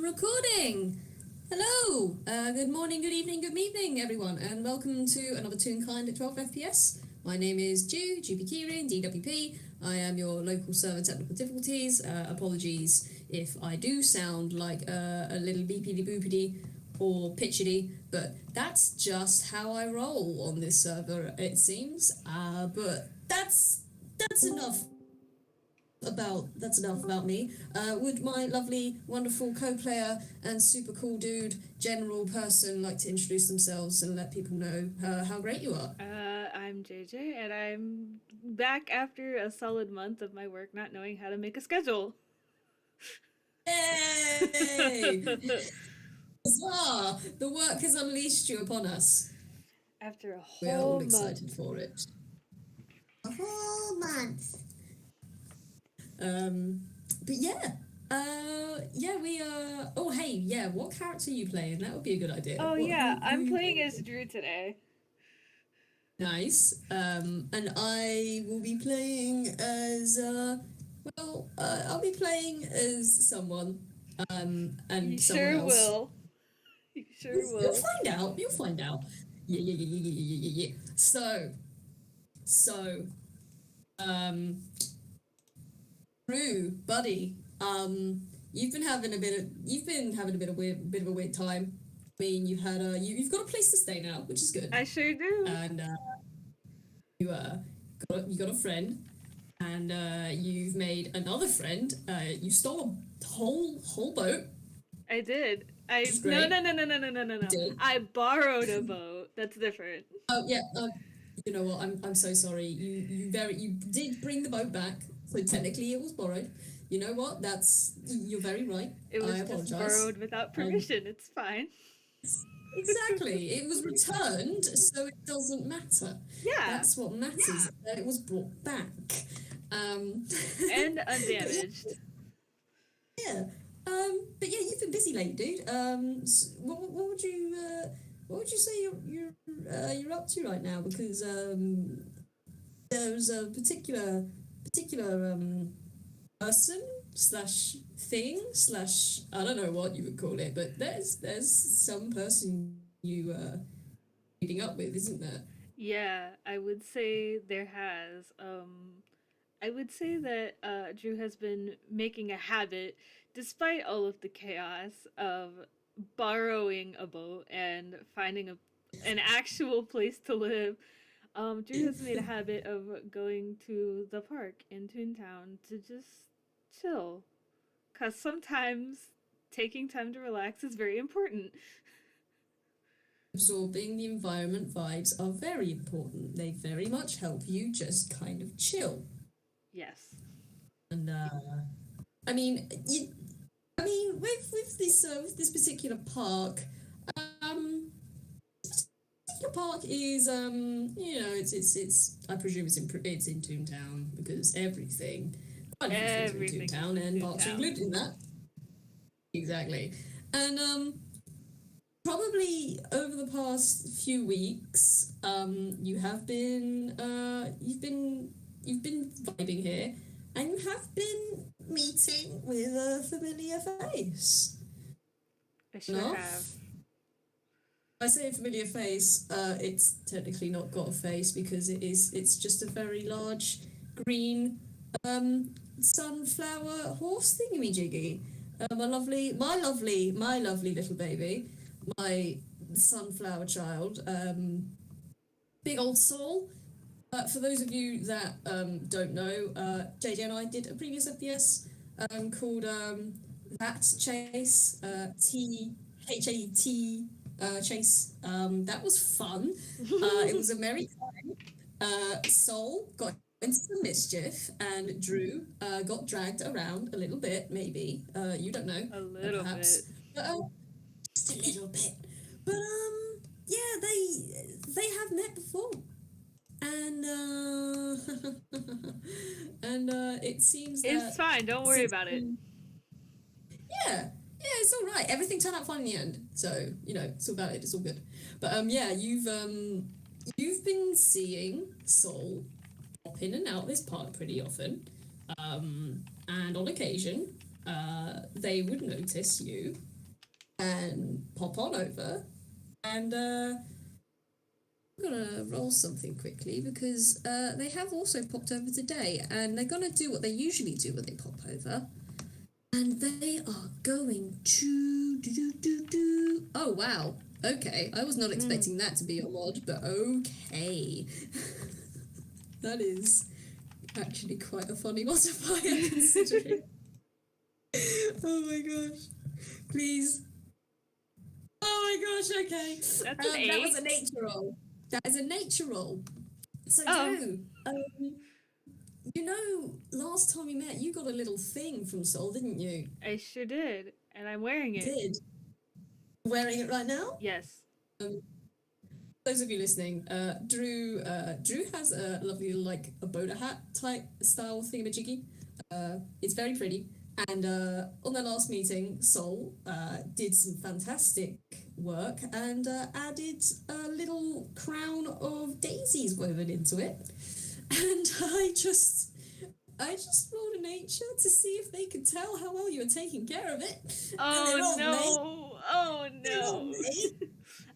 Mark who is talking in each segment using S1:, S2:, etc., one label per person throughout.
S1: recording. Hello, good morning, good evening, good evening, everyone, and welcome to another Toonkind at 12 FPS. My name is JayJay, DEWP. I am your local server technical difficulties. Apologies if I do sound like a little beepity boopity or pitchity, but that's just how I roll on this server, it seems. But that's enough. That's enough about me. Would my lovely, wonderful co-player and super cool dude, general person, like to introduce themselves and let people know how great you are?
S2: I'm JayJay, and I'm back after a solid month of my work not knowing how to make a schedule.
S1: Yay! The work has unleashed you upon us.
S2: After a
S1: We are all
S2: whole
S1: excited
S2: month.
S1: for it.
S3: A whole month.
S1: But yeah, we are. Oh, hey, yeah. What character are you playing? That would be a good idea.
S2: Oh
S1: Who are
S2: I'm
S1: you
S2: playing as Drew today.
S1: Nice. And I will be playing as I'll be playing as someone. And
S2: You
S1: someone
S2: sure
S1: else.
S2: will. You sure
S1: You'll
S2: will.
S1: find out. You'll find out. Yeah. So, um, Drew, buddy, you've been having a bit of a weird time. I mean, you've got a place to stay now, which is good.
S2: I sure do.
S1: And you got a friend, and you've made another friend. You stole a whole boat.
S2: I did.
S1: Which is
S2: No.
S1: great. You did.
S2: I borrowed a boat. That's different.
S1: Oh yeah. You know what? I'm so sorry. You did bring the boat back, so technically it was borrowed. You know what? You're very right.
S2: It was
S1: I
S2: just
S1: apologize.
S2: borrowed without permission. It's fine.
S1: Exactly. It was returned, so it doesn't matter.
S2: Yeah.
S1: That's what matters. That it was brought back.
S2: And undamaged.
S1: Yeah. But yeah, you've been busy lately, dude. What would you say you're up to right now? Because there's a particular person slash thing slash I don't know what you would call it, but there's some person you meeting up with, isn't there?
S2: Yeah, I would say there has. I would say that Drew has been making a habit, despite all of the chaos, of borrowing a boat and finding an actual place to live. Drew has made a habit of going to the park in Toontown to just chill. Because sometimes taking time to relax is very important.
S1: Absorbing the environment vibes are very important. They very much help you just kind of chill.
S2: Yes.
S1: And I mean, with this particular park, the park is it's I presume it's in Toontown because everything's in Toontown and parks are included in that. Exactly, and probably over the past few weeks, you've been vibing here, and you have been meeting with a familiar face.
S2: I sure have.
S1: I say a familiar face. It's technically not got a face because it's just a very large green sunflower horse thingamajiggy. My lovely little baby, my sunflower child, big old soul. For those of you that don't know, JayJay and I did a previous FPS called That Chase, THAT Chase. That was fun. It was a merry time. Soul got into some mischief, and Drew got dragged around a little bit, maybe. You don't know.
S2: A little
S1: perhaps.
S2: bit.
S1: But, just a little bit. But yeah, they have met before. And it seems that
S2: It's fine. Don't worry about it.
S1: Yeah, it's all right. Everything turned out fine in the end, so it's all valid. It's all good. But yeah, you've been seeing Soul pop in and out this park pretty often, and on occasion, they would notice you and pop on over, and I'm gonna roll something quickly because they have also popped over today, and they're gonna do what they usually do when they pop over, and they are going to do. Oh wow! Okay, I was not expecting that to be a mod, but okay, that is actually quite a funny modifier considering. Oh my gosh! Please. Oh my gosh! Okay,
S2: That's an
S1: that was
S2: 8.
S1: a nature roll. That is a nature roll. So
S2: Oh.
S1: Drew, you know, last time we met, you got a little thing from Sol, didn't you?
S2: I sure did, and I'm wearing it.
S1: Did. Wearing it right now?
S2: Yes.
S1: Those of you listening, Drew has a lovely like a boater hat type style thingamajiggy. It's very pretty. And on their last meeting, Sol did some fantastic work and added a little crown of daisies woven into it. And I just rolled a nature to see if they could tell how well you were taking care of it.
S2: Oh no! Oh no!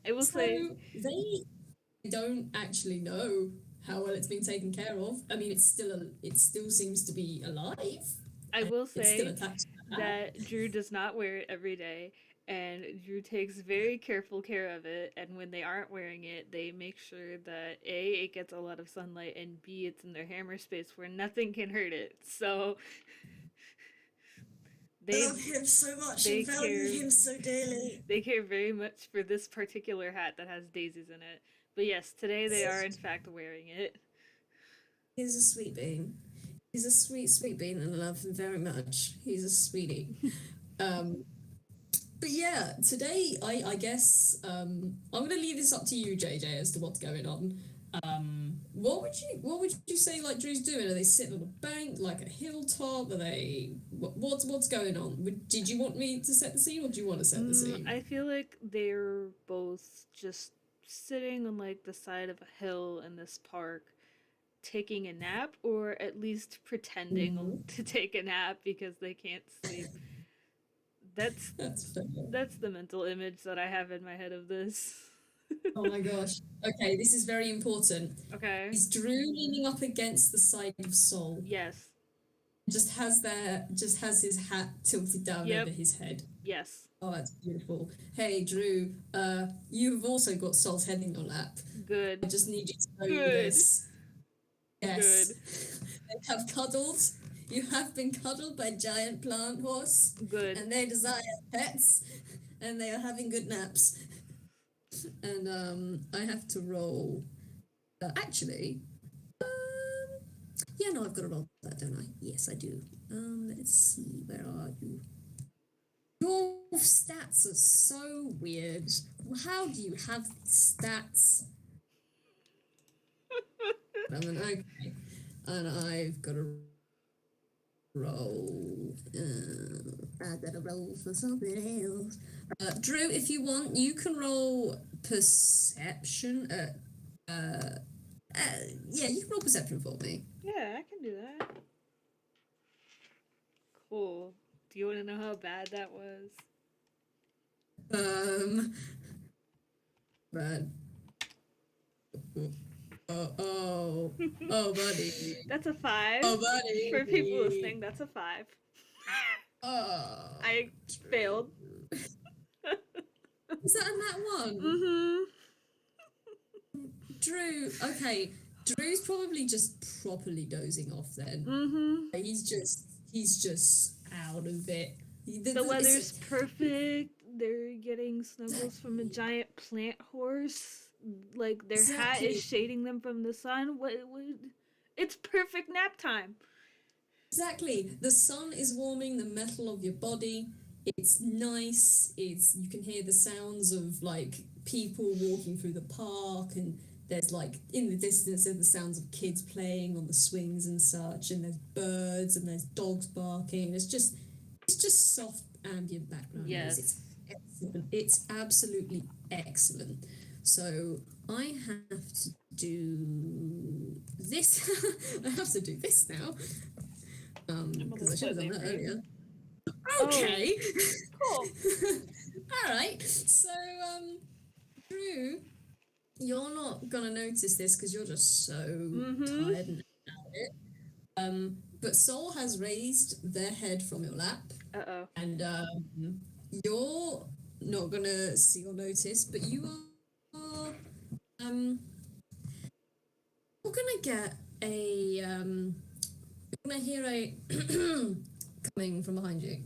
S2: I will say
S1: they don't actually know how well it's been taken care of. I mean, it still seems to be alive.
S2: I will
S1: It's still
S2: say
S1: attached to
S2: that Drew does not wear it every day, and Drew takes very careful care of it. And when they aren't wearing it, they make sure that A, it gets a lot of sunlight, and B, it's in their hammer space where nothing can hurt it. So
S1: I love him so much and value him so dearly.
S2: They care very much for this particular hat that has daisies in it. But yes, today they are in fact wearing it.
S1: He's a sweet bean. He's a sweet, sweet bean, and I love him very much. He's a sweetie. But yeah, today I guess I'm gonna leave this up to you, JayJay, as to what's going on. What would you say like Drew's doing? Are they sitting on a bank, like a hilltop? Are they what's going on? Did you want me to set the scene, or do you want to set the scene?
S2: I feel like they're both just sitting on like the side of a hill in this park, taking a nap, or at least pretending to take a nap because they can't sleep. That's
S1: fair.
S2: That's the mental image that I have in my head of this.
S1: Oh my gosh. Okay, this is very important.
S2: Okay.
S1: Is Drew leaning up against the side of Sol?
S2: Yes.
S1: Just has his hat tilted down over his head.
S2: Yes.
S1: Oh, that's beautiful. Hey, Drew, you've also got Sol's head in your lap.
S2: Good.
S1: I just need you to know this. Yes. Good. They have cuddled. You have been cuddled by a giant plant horse.
S2: Good.
S1: And they desire pets, and they are having good naps. And I have to roll. Actually, yeah, no, I've got to roll that, don't I? Yes, I do. Let's see, where are you? Your stats are so weird. How do you have stats? Okay, and I've got to roll. I've got to roll for something else. Drew, if you want, you can roll perception. Yeah, you can roll perception for me.
S2: Yeah, I can do that. Cool. Do you want to know how bad that was?
S1: Bad. Oh, buddy.
S2: That's a 5.
S1: Oh, buddy.
S2: For people listening, that's a 5.
S1: Oh.
S2: I failed.
S1: Is that in that one?
S2: Mm-hmm.
S1: Drew, okay. Drew's probably just properly dozing off then.
S2: Mm-hmm.
S1: He's just out of it.
S2: The weather's perfect. They're getting snuggles from a giant plant horse. Like their hat is shading them from the sun. It's perfect nap time.
S1: Exactly. The sun is warming the metal of your body. It's nice. You can hear the sounds of like people walking through the park, and there's like in the distance there's the sounds of kids playing on the swings and such, and there's birds and there's dogs barking. It's just soft ambient background noise. It's excellent. It's absolutely excellent. So I have to do this. I have to do this now. Because I should have done that earlier. Okay.
S2: Oh, cool.
S1: All right. So, Drew, you're not gonna notice this because you're just so
S2: Mm-hmm.
S1: tired and out of it. But Soul has raised their head from your lap,
S2: Uh-oh.
S1: and you're not gonna see or notice, but are um you're gonna get a you're gonna hear a coming from behind you.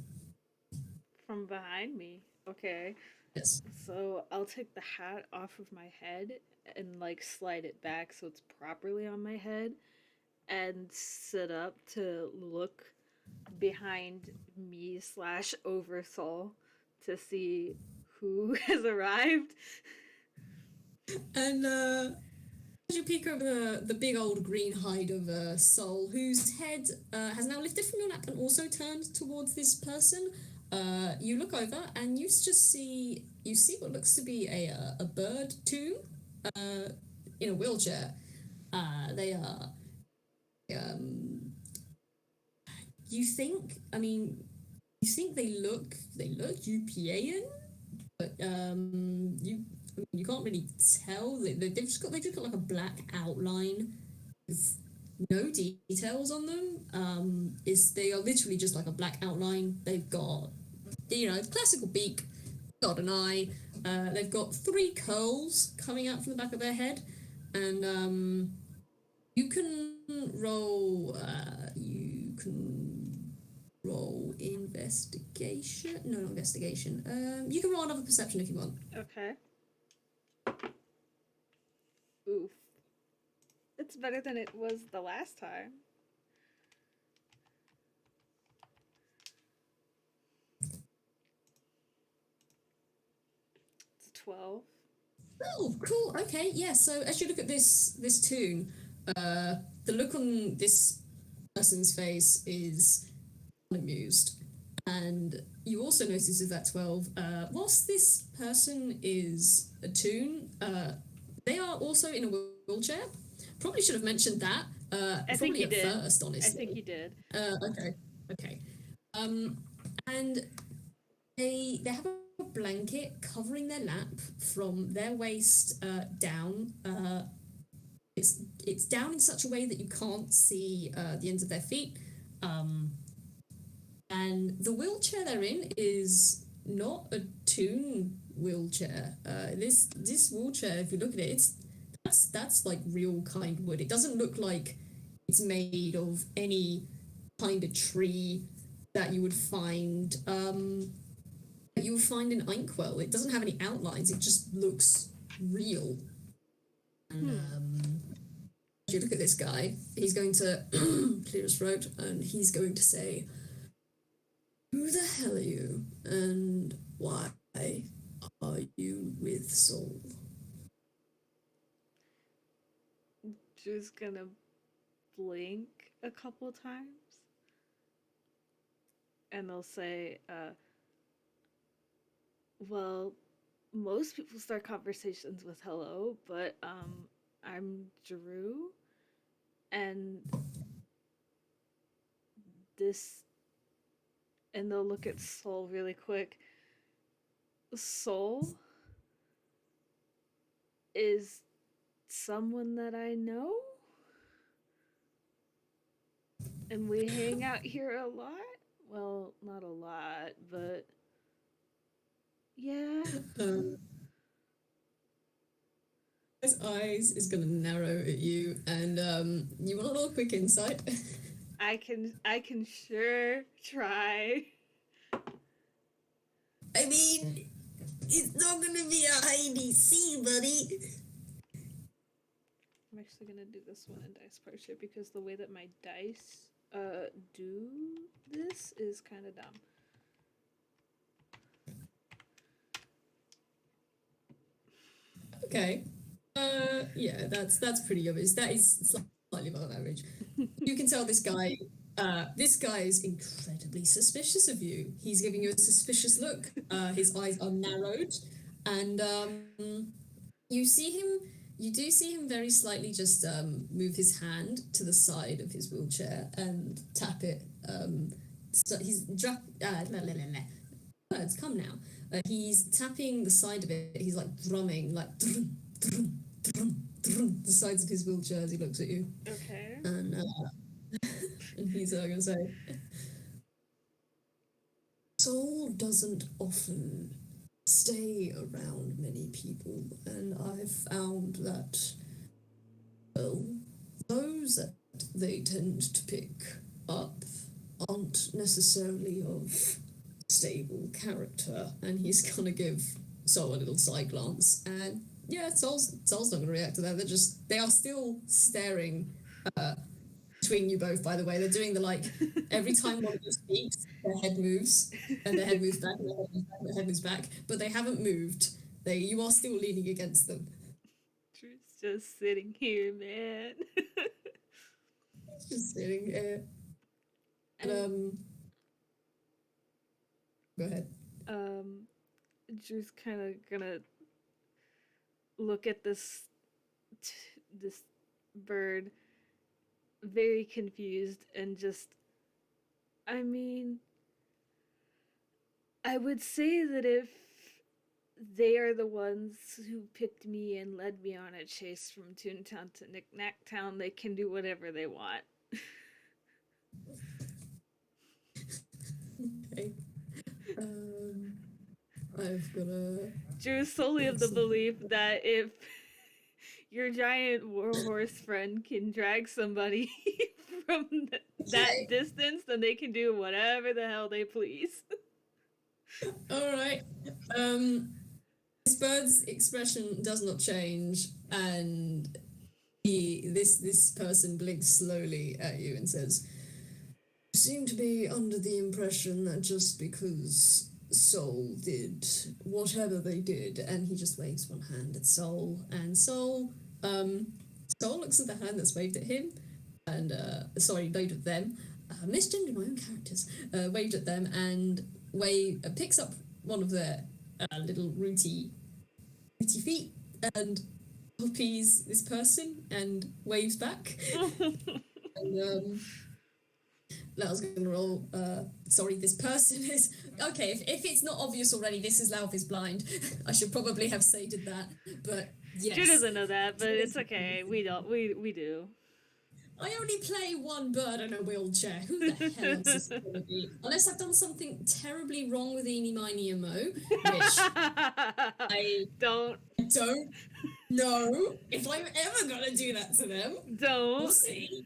S2: From behind me. Okay.
S1: Yes.
S2: So I'll take the hat off of my head and like slide it back so it's properly on my head and sit up to look behind me slash over Soul to see who has arrived.
S1: And as you peek over the big old green hide of Soul, whose head has now lifted from your lap and also turned towards this person, you look over and you see what looks to be a bird too, in a wheelchair. They are you think I mean you think they look UPAN, but you can't really tell. They've just got like a black outline with no details on them. Is They are literally just like a black outline. They've got classical beak, got an eye. They've got 3 curls coming out from the back of their head, and you can roll. You can roll investigation. No, not investigation. You can roll another perception if you want.
S2: Okay. Oof. It's better than it was the last time. It's 12.
S1: Oh, cool. Okay, yeah. So as you look at this tune, the look on this person's face is unamused, and you also notice with that 12. Whilst this person is a tune, they are also in a wheelchair. Probably should have mentioned that.
S2: I think
S1: Probably
S2: you
S1: at
S2: did.
S1: first,
S2: I think
S1: honestly.
S2: you did.
S1: Okay, okay. And they have a blanket covering their lap from their waist down. It's down in such a way that you can't see the ends of their feet. Um, and the wheelchair they're in is not a Toon wheelchair. This wheelchair, if you look at it, that's like real kind wood. It doesn't look like it's made of any kind of tree that you would find in Inkwell. It doesn't have any outlines. It just looks real. And if you look at this guy, he's going to clear his throat and he's going to say, "Who the hell are you? And why are you with Soul?"
S2: Drew's gonna blink a couple times and they'll say, well, most people start conversations with hello, but I'm Drew and this and they'll look at Soul really quick. Soul is someone that I know? And we hang out here a lot? Well, not a lot, but yeah.
S1: His eyes is going to narrow at you, and you want a little quick insight?
S2: I can sure try.
S1: I mean, it's not going to be a high DC, buddy.
S2: I'm actually gonna do this one in dice parser because the way that my dice do this is kind of dumb.
S1: Okay. Yeah, that's pretty obvious. That is slightly above average. You can tell this guy. This guy is incredibly suspicious of you. He's giving you a suspicious look. His eyes are narrowed, and you see him. You do see him very slightly just move his hand to the side of his wheelchair and tap it. So he's birds, come now. He's tapping the side of it. He's like drumming, like drum, drum, drum, drum, the sides of his wheelchair as he looks at you.
S2: Okay.
S1: And and he's going to say, Soul doesn't often stay around many people, and I've found that, well, those that they tend to pick up aren't necessarily of stable character. And he's gonna give Soul a little side glance, and yeah, Soul's not gonna react to that. They are still staring between you both, by the way. They're doing the, like, every time one of you speaks, their head moves, and their head moves back, and their head moves back, and their head moves back, but they haven't moved. You are still leaning against them.
S2: Drew's just sitting here, man.
S1: Just sitting here. And, go ahead.
S2: Drew's kind of gonna look at this bird, very confused, and just, I mean, I would say that if they are the ones who picked me and led me on a chase from Toontown to Knick-Knack Town, they can do whatever they want.
S1: Okay. I've got a...
S2: Drew's solely of the belief that if your giant warhorse friend can drag somebody from that distance, then they can do whatever the hell they please.
S1: Alright. This bird's expression does not change, and this person blinks slowly at you and says, "You seem to be under the impression that just because Soul did whatever they did," and he just waves one hand at Soul, and Soul looks at the hand that's waved at him, and waved at them. Misgendered my own characters. Waved at them and picks up one of their little rooty feet and puppies this person and waves back. And Lau's gonna roll. This person is okay. If it's not obvious already, this is Lau is blind. I should probably have stated that, but yes.
S2: Drew doesn't know that, but it's okay. We don't. We do.
S1: I only play one bird in a wheelchair. Who the hell else is it going to be? Unless I've done something terribly wrong with Eeny, Miny, and Mo, which I don't know if I'm ever going to do that to them. We'll see.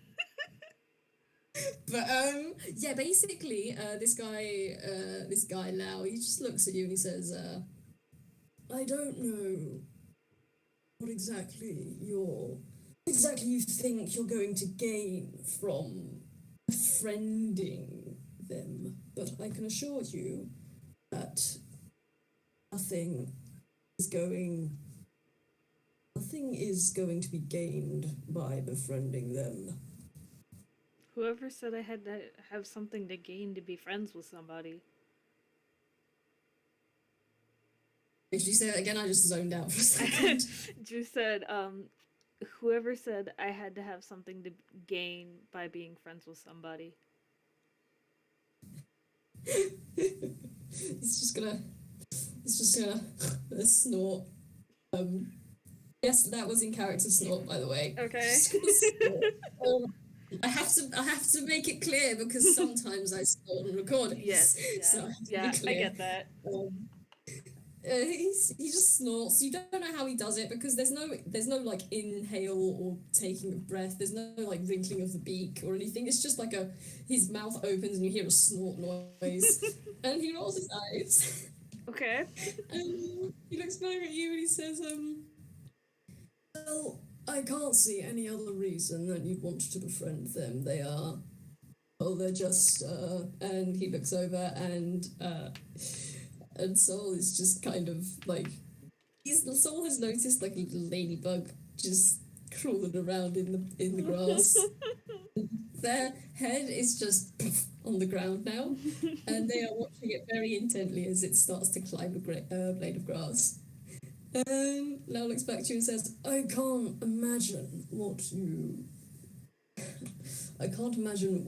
S1: But yeah, basically, this guy Lau, he just looks at you and he says, "I don't know what exactly you think you're going to gain from befriending them, but I can assure you that nothing is going to be gained by befriending them."
S2: Whoever said I had to have something to gain to be friends with somebody?
S1: Did you say that again? I just zoned out for a second.
S2: Drew said, whoever said I had to have something to gain by being friends with somebody.
S1: It's just gonna snort. Yes, that was in character snort, by the way.
S2: Okay.
S1: I have to make it clear because sometimes I snort on recordings.
S2: Yes, yeah, I get that.
S1: He just snorts. You don't know how he does it because there's no like inhale or taking of breath. There's no like wrinkling of the beak or anything. It's just like his mouth opens and you hear a snort noise, and he rolls his eyes.
S2: Okay.
S1: And he looks back at you and he says, "Well, I can't see any other reason that you'd want to befriend them. They're just." And he looks over and Soul is just kind of like, Soul has noticed like a little ladybug just crawling around in the grass. Their head is just on the ground now, and they are watching it very intently as it starts to climb a blade of grass. Lau looks back to you and says, I can't imagine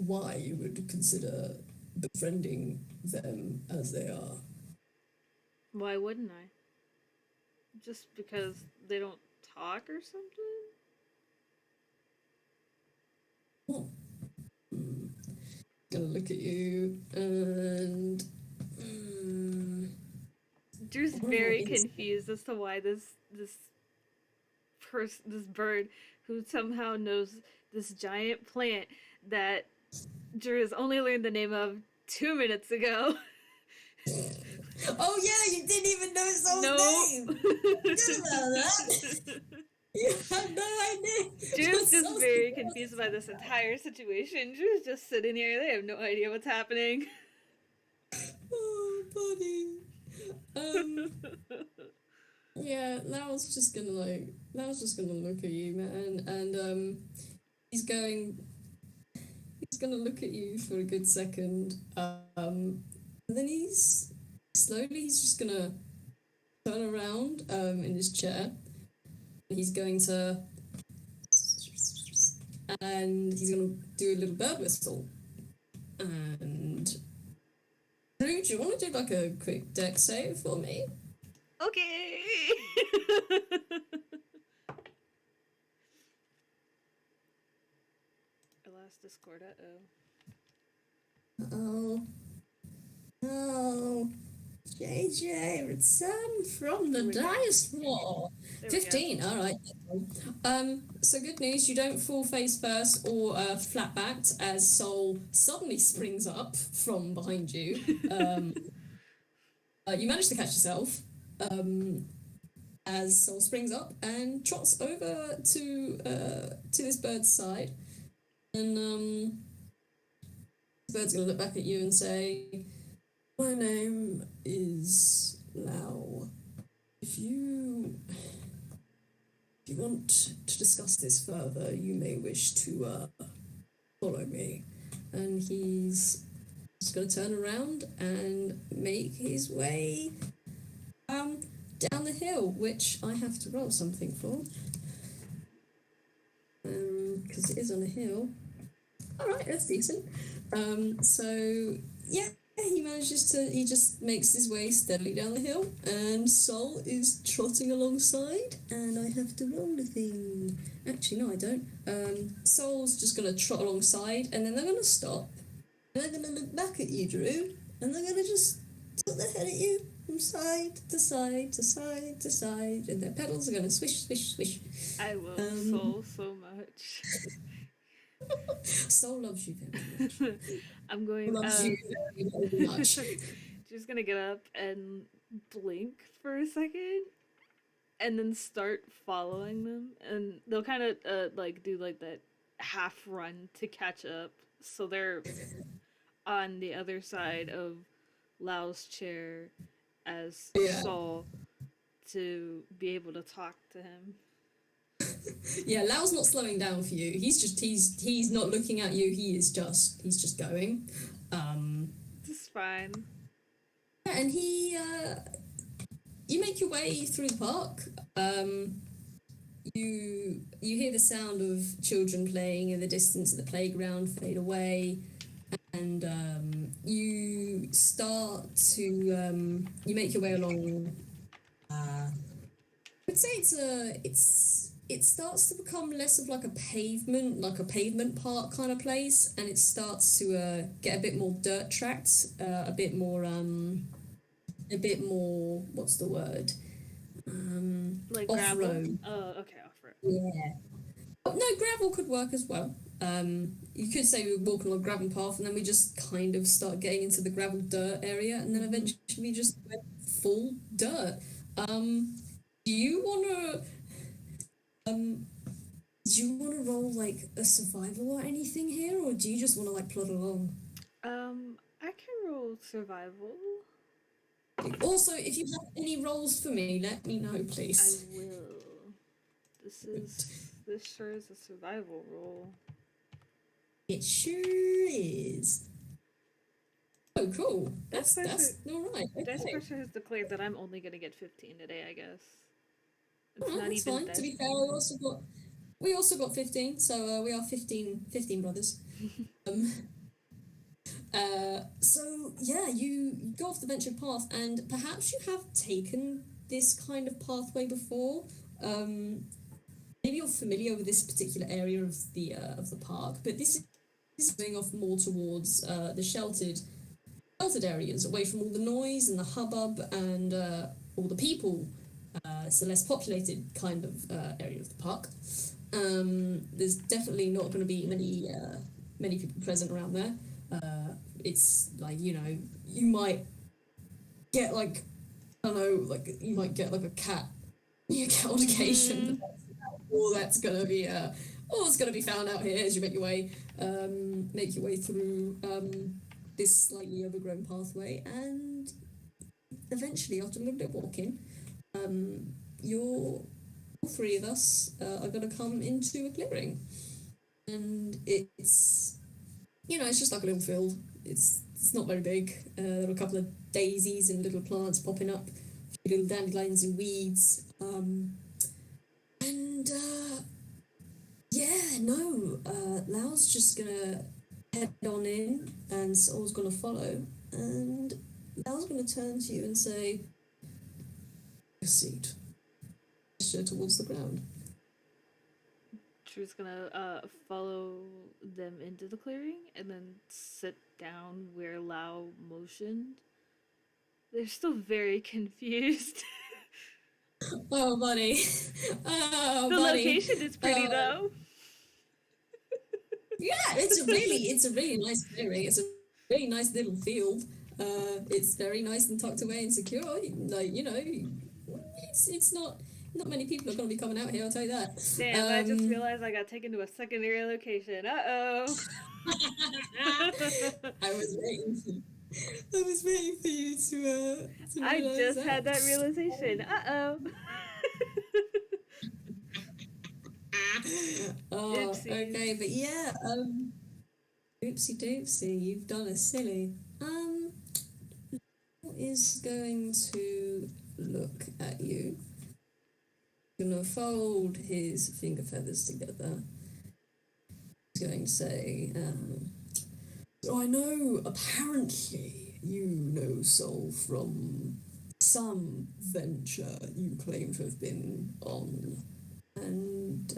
S1: why you would consider befriending them as they are.
S2: Why wouldn't I? Just because they don't talk or something?
S1: Oh, gonna look at you and
S2: Drew's
S1: I wanna roll
S2: very
S1: insight.
S2: confused as to why this bird who somehow knows this giant plant that Drew has only learned the name of 2 minutes ago.
S1: Oh yeah, you didn't even know Soul's
S2: Nope.
S1: name. Forget about that. You have no idea.
S2: Drew's
S1: What
S2: just
S1: Soul's
S2: very
S1: name
S2: confused by this entire situation. Drew's just sitting here. They have no idea what's happening.
S1: Oh, buddy. Um, yeah, Lau's just gonna look at you, man, and he's going, he's gonna look at you for a good second, and then he's just gonna turn around, in his chair, and he's going to, and he's gonna do a little bird whistle, and Drew, do you want to do like a quick deck save for me?
S2: Okay. Last Discord.
S1: Oh, no. JayJay, return from the diaspora. 15, all right. So good news, you don't fall face first or flat backed as Soul suddenly springs up from behind you. You manage to catch yourself as Soul springs up and trots over to this bird's side. And the bird's going to look back at you and say, my name is Lau. If you want to discuss this further, you may wish to follow me. And he's just going to turn around and make his way down the hill, which I have to roll something for. Because it is on a hill. Alright, that's decent. So, yeah. He just makes his way steadily down the hill, and Sol is trotting alongside, and I have to roll a thing. Actually, no, I don't. Sol's just going to trot alongside, and then they're going to stop, and they're going to look back at you, Drew, and they're going to just tilt their head at you from side to side to side to side, and their pedals are going to swish, swish, swish.
S2: I love Soul so much.
S1: Sol loves you very much.
S2: I'm going.
S1: Loves you very, very much.
S2: Just gonna get up and blink for a second, and then start following them, and they'll kind of like do like that half run to catch up, so they're on the other side of Lau's chair as Saul to be able to talk to him.
S1: Yeah, Lau's not slowing down for you. He's not looking at you. He's just going.
S2: Just fine.
S1: And you make your way through the park. You hear the sound of children playing in the distance at the playground fade away, and you start to you make your way along. I would say it starts to become less of like a pavement park kind of place, and it starts to get a bit more dirt tracked, a bit more what's the word?
S2: Like
S1: off
S2: gravel?
S1: road.
S2: Oh, okay, off road.
S1: Yeah. Oh, no, gravel could work as well. You could say we were walking on a gravel path, and then we just kind of start getting into the gravel dirt area, and then eventually we just went full dirt. Do you wanna roll like a survival or anything here, or do you just wanna like plod along?
S2: I can roll survival.
S1: Also, if you have any rolls for me, let me know,
S2: I
S1: please.
S2: will. This sure is a survival roll.
S1: It sure is. Oh, cool. That's all right.
S2: Dice
S1: Okay.
S2: Crusher has declared that I'm only gonna get 15 today, I guess. It's
S1: Oh,
S2: not
S1: that's
S2: even
S1: fine.
S2: that.
S1: To be fair, we also got 15, so we are 15 brothers. So yeah, you go off the ventured path, and perhaps you have taken this kind of pathway before. Um, Maybe you're familiar with this particular area of the park, but this is going off more towards the sheltered areas, away from all the noise and the hubbub and all the people. It's a less populated kind of area of the park. There's definitely not going to be many people present around there. It's like, you might get like, I don't know, like you might get like a cat on occasion. But that's gonna be all that's gonna be found out here as you make your way through this slightly overgrown pathway, and eventually, after a little bit of walking, you're all three of us are gonna come into a clearing, and it's just like a little field. It's not very big. There are a couple of daisies and little plants popping up, a few little dandelions and weeds. And yeah, no, Lau's just gonna head on in, and Sol's gonna follow, and Lau's gonna turn to you and say, "A seat." Gesture towards the ground.
S2: Drew's gonna follow them into the clearing and then sit down where Lao motioned. They're still very confused.
S1: Oh, buddy. Oh,
S2: The
S1: buddy.
S2: location is pretty though.
S1: Yeah, it's a really nice clearing. It's a really nice little field. It's very nice and tucked away and secure. Like, it's not many people are going to be coming out here. I'll tell you that.
S2: Damn, I just realized I got taken to a secondary location. Uh-oh.
S1: I was waiting. I was waiting for you to
S2: I
S1: realize
S2: just
S1: that.
S2: had that realization. Uh-oh.
S1: Oh,
S2: Oopsies.
S1: okay, but yeah, oopsie doopsie, you've done a silly. Is going to look at you. Gonna fold his finger feathers together. He's going to say, so I know apparently you know Sol from some venture you claim to have been on. And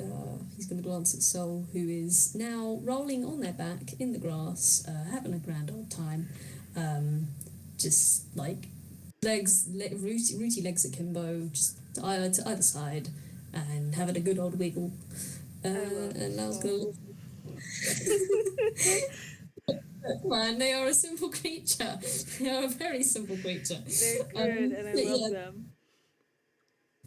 S1: he's going to glance at Sol, who is now rolling on their back in the grass, having a grand old time. Just like rooty legs akimbo, just to either side, and having a good old wiggle. And Lau's going to... Man, they are a simple creature. They are a very simple creature.
S2: They're good, and I love them.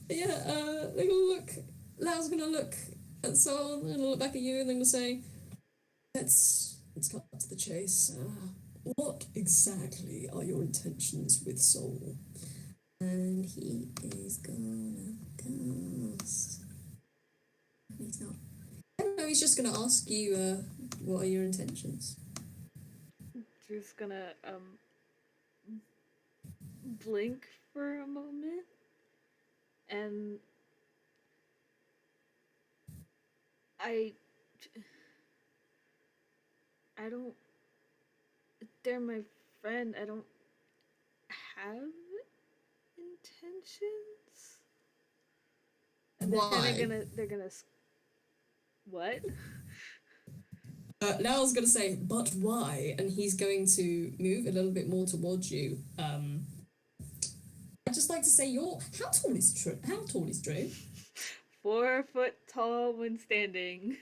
S1: Yeah, they're gonna look. Lau's gonna look at Sol, and look back at you, and then gonna say, "Let's cut to the chase. What exactly are your intentions with Sol?" And he is gonna cast. He's not. I don't know. He's just gonna ask you, "What are your intentions?"
S2: Drew's gonna blink for a moment and I don't, they're my friend. I don't have intentions. And
S1: Why?
S2: they're gonna what?
S1: Lau's going to say, "But why?" And he's going to move a little bit more towards you. I'd just like to say, how tall is Drew? How tall is Drew?
S2: 4 foot tall when standing.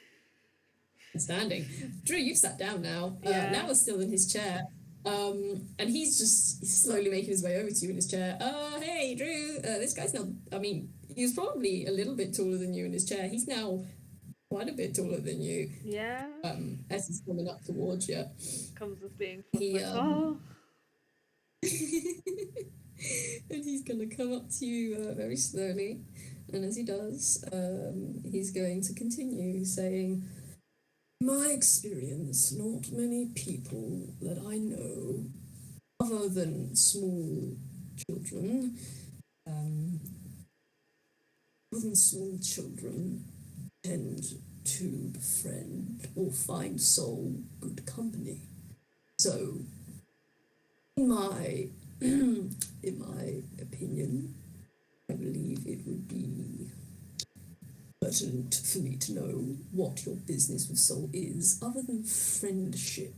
S1: Standing. Drew, you've sat down now.
S2: Yeah.
S1: Now is still in his chair. And he's slowly making his way over to you in his chair. Hey, Drew, this guy's not, he was probably a little bit taller than you in his chair. He's now quite a bit taller than you.
S2: Yeah.
S1: As he's coming up towards you.
S2: Comes with being 4 foot tall.
S1: And he's going to come up to you very slowly. And as he does, he's going to continue saying, "My experience, not many people that I know, other than small children, tend to befriend or find Sol good company. So, in my in my opinion, I believe it would be pertinent for me to know what your business with Soul is, other than friendship.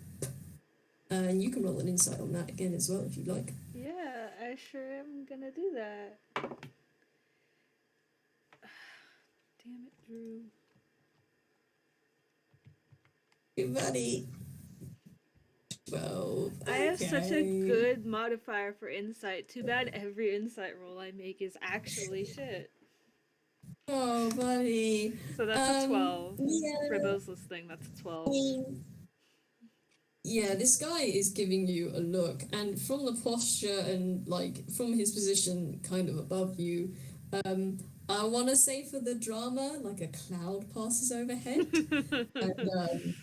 S1: And you can roll an insight on that again as well if you'd like.
S2: Yeah, I sure am gonna do that. Damn it, Drew.
S1: Hey, buddy. 12.
S2: I have such a
S1: Okay.
S2: good modifier for insight. Too bad every insight roll I make is actually shit.
S1: Oh, buddy.
S2: So that's a 12.
S1: Yeah.
S2: For those listening, that's a 12.
S1: Yeah, this guy is giving you a look, and from the posture and like from his position kind of above you, I want to say for the drama, like a cloud passes overhead, and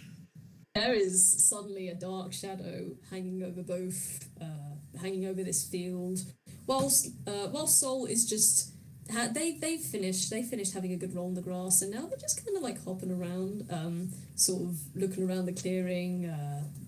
S1: there is suddenly a dark shadow hanging over hanging over this field, whilst Soul is just. They finished having a good roll in the grass, and now they're just kind of like hopping around, sort of looking around the clearing,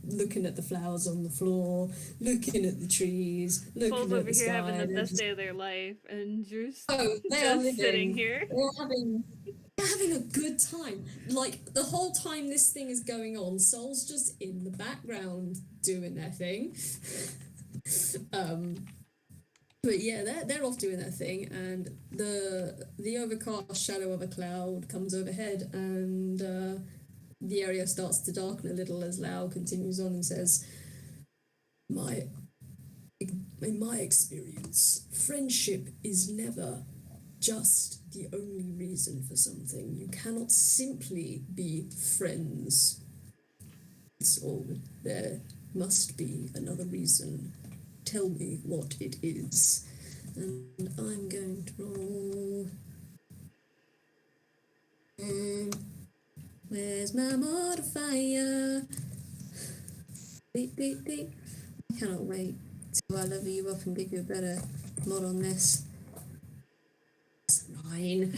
S1: looking at the flowers on the floor, looking at the trees, looking
S2: Soul's
S1: at
S2: over
S1: the
S2: here
S1: sky.
S2: having the
S1: They're
S2: best
S1: just-
S2: day of their life, and Drew's
S1: Oh, they are
S2: just sitting
S1: living.
S2: here.
S1: They're having a good time. Like the whole time this thing is going on, Soul's just in the background doing their thing. But yeah, they're off doing their thing, and the overcast shadow of a cloud comes overhead, and the area starts to darken a little as Lau continues on and says, In my experience, friendship is never just the only reason for something. You cannot simply be friends. So there must be another reason. Tell me what it is. And I'm going to roll. Where's my modifier? Beep, beep, beep. I cannot wait till I level you up and give you a better mod on this. It's 9.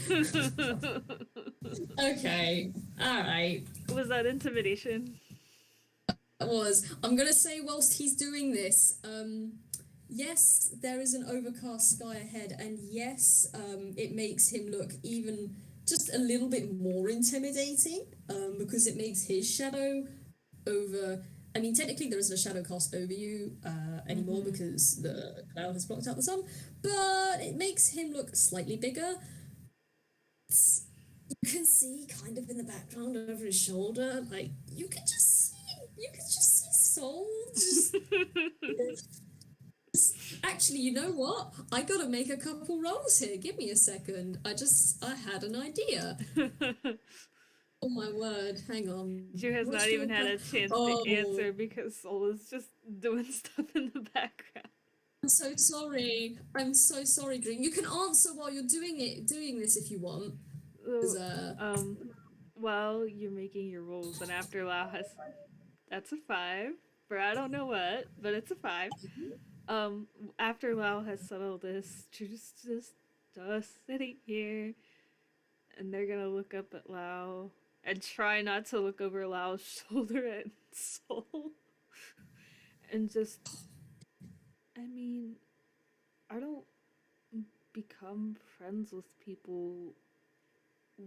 S1: Okay, alright.
S2: Was that intimidation?
S1: I'm gonna say whilst he's doing this, yes, there is an overcast sky ahead, and yes, it makes him look even just a little bit more intimidating, because it makes his shadow over. I mean, technically there isn't a shadow cast over you anymore because the cloud has blocked out the sun, but it makes him look slightly bigger. You can see kind of in the background over his shoulder, like you could just see Soul. Actually, you know what? I gotta make a couple rolls here. Give me a second. I had an idea. Oh my word! Hang on.
S2: Drew has
S1: What's
S2: not even
S1: your
S2: had a
S1: plan?
S2: chance
S1: Oh.
S2: to answer because Soul is just doing stuff in the background.
S1: I'm so sorry. I'm so sorry, Green. You can answer while you're doing this if you want. 'Cause,
S2: While you're making your rolls, and after Lau has, that's a 5 for I don't know what, but it's a 5. After Lau has settled this, just sitting here, and they're gonna look up at Lau and try not to look over Lau's shoulder at Soul, and just, I mean, I don't become friends with people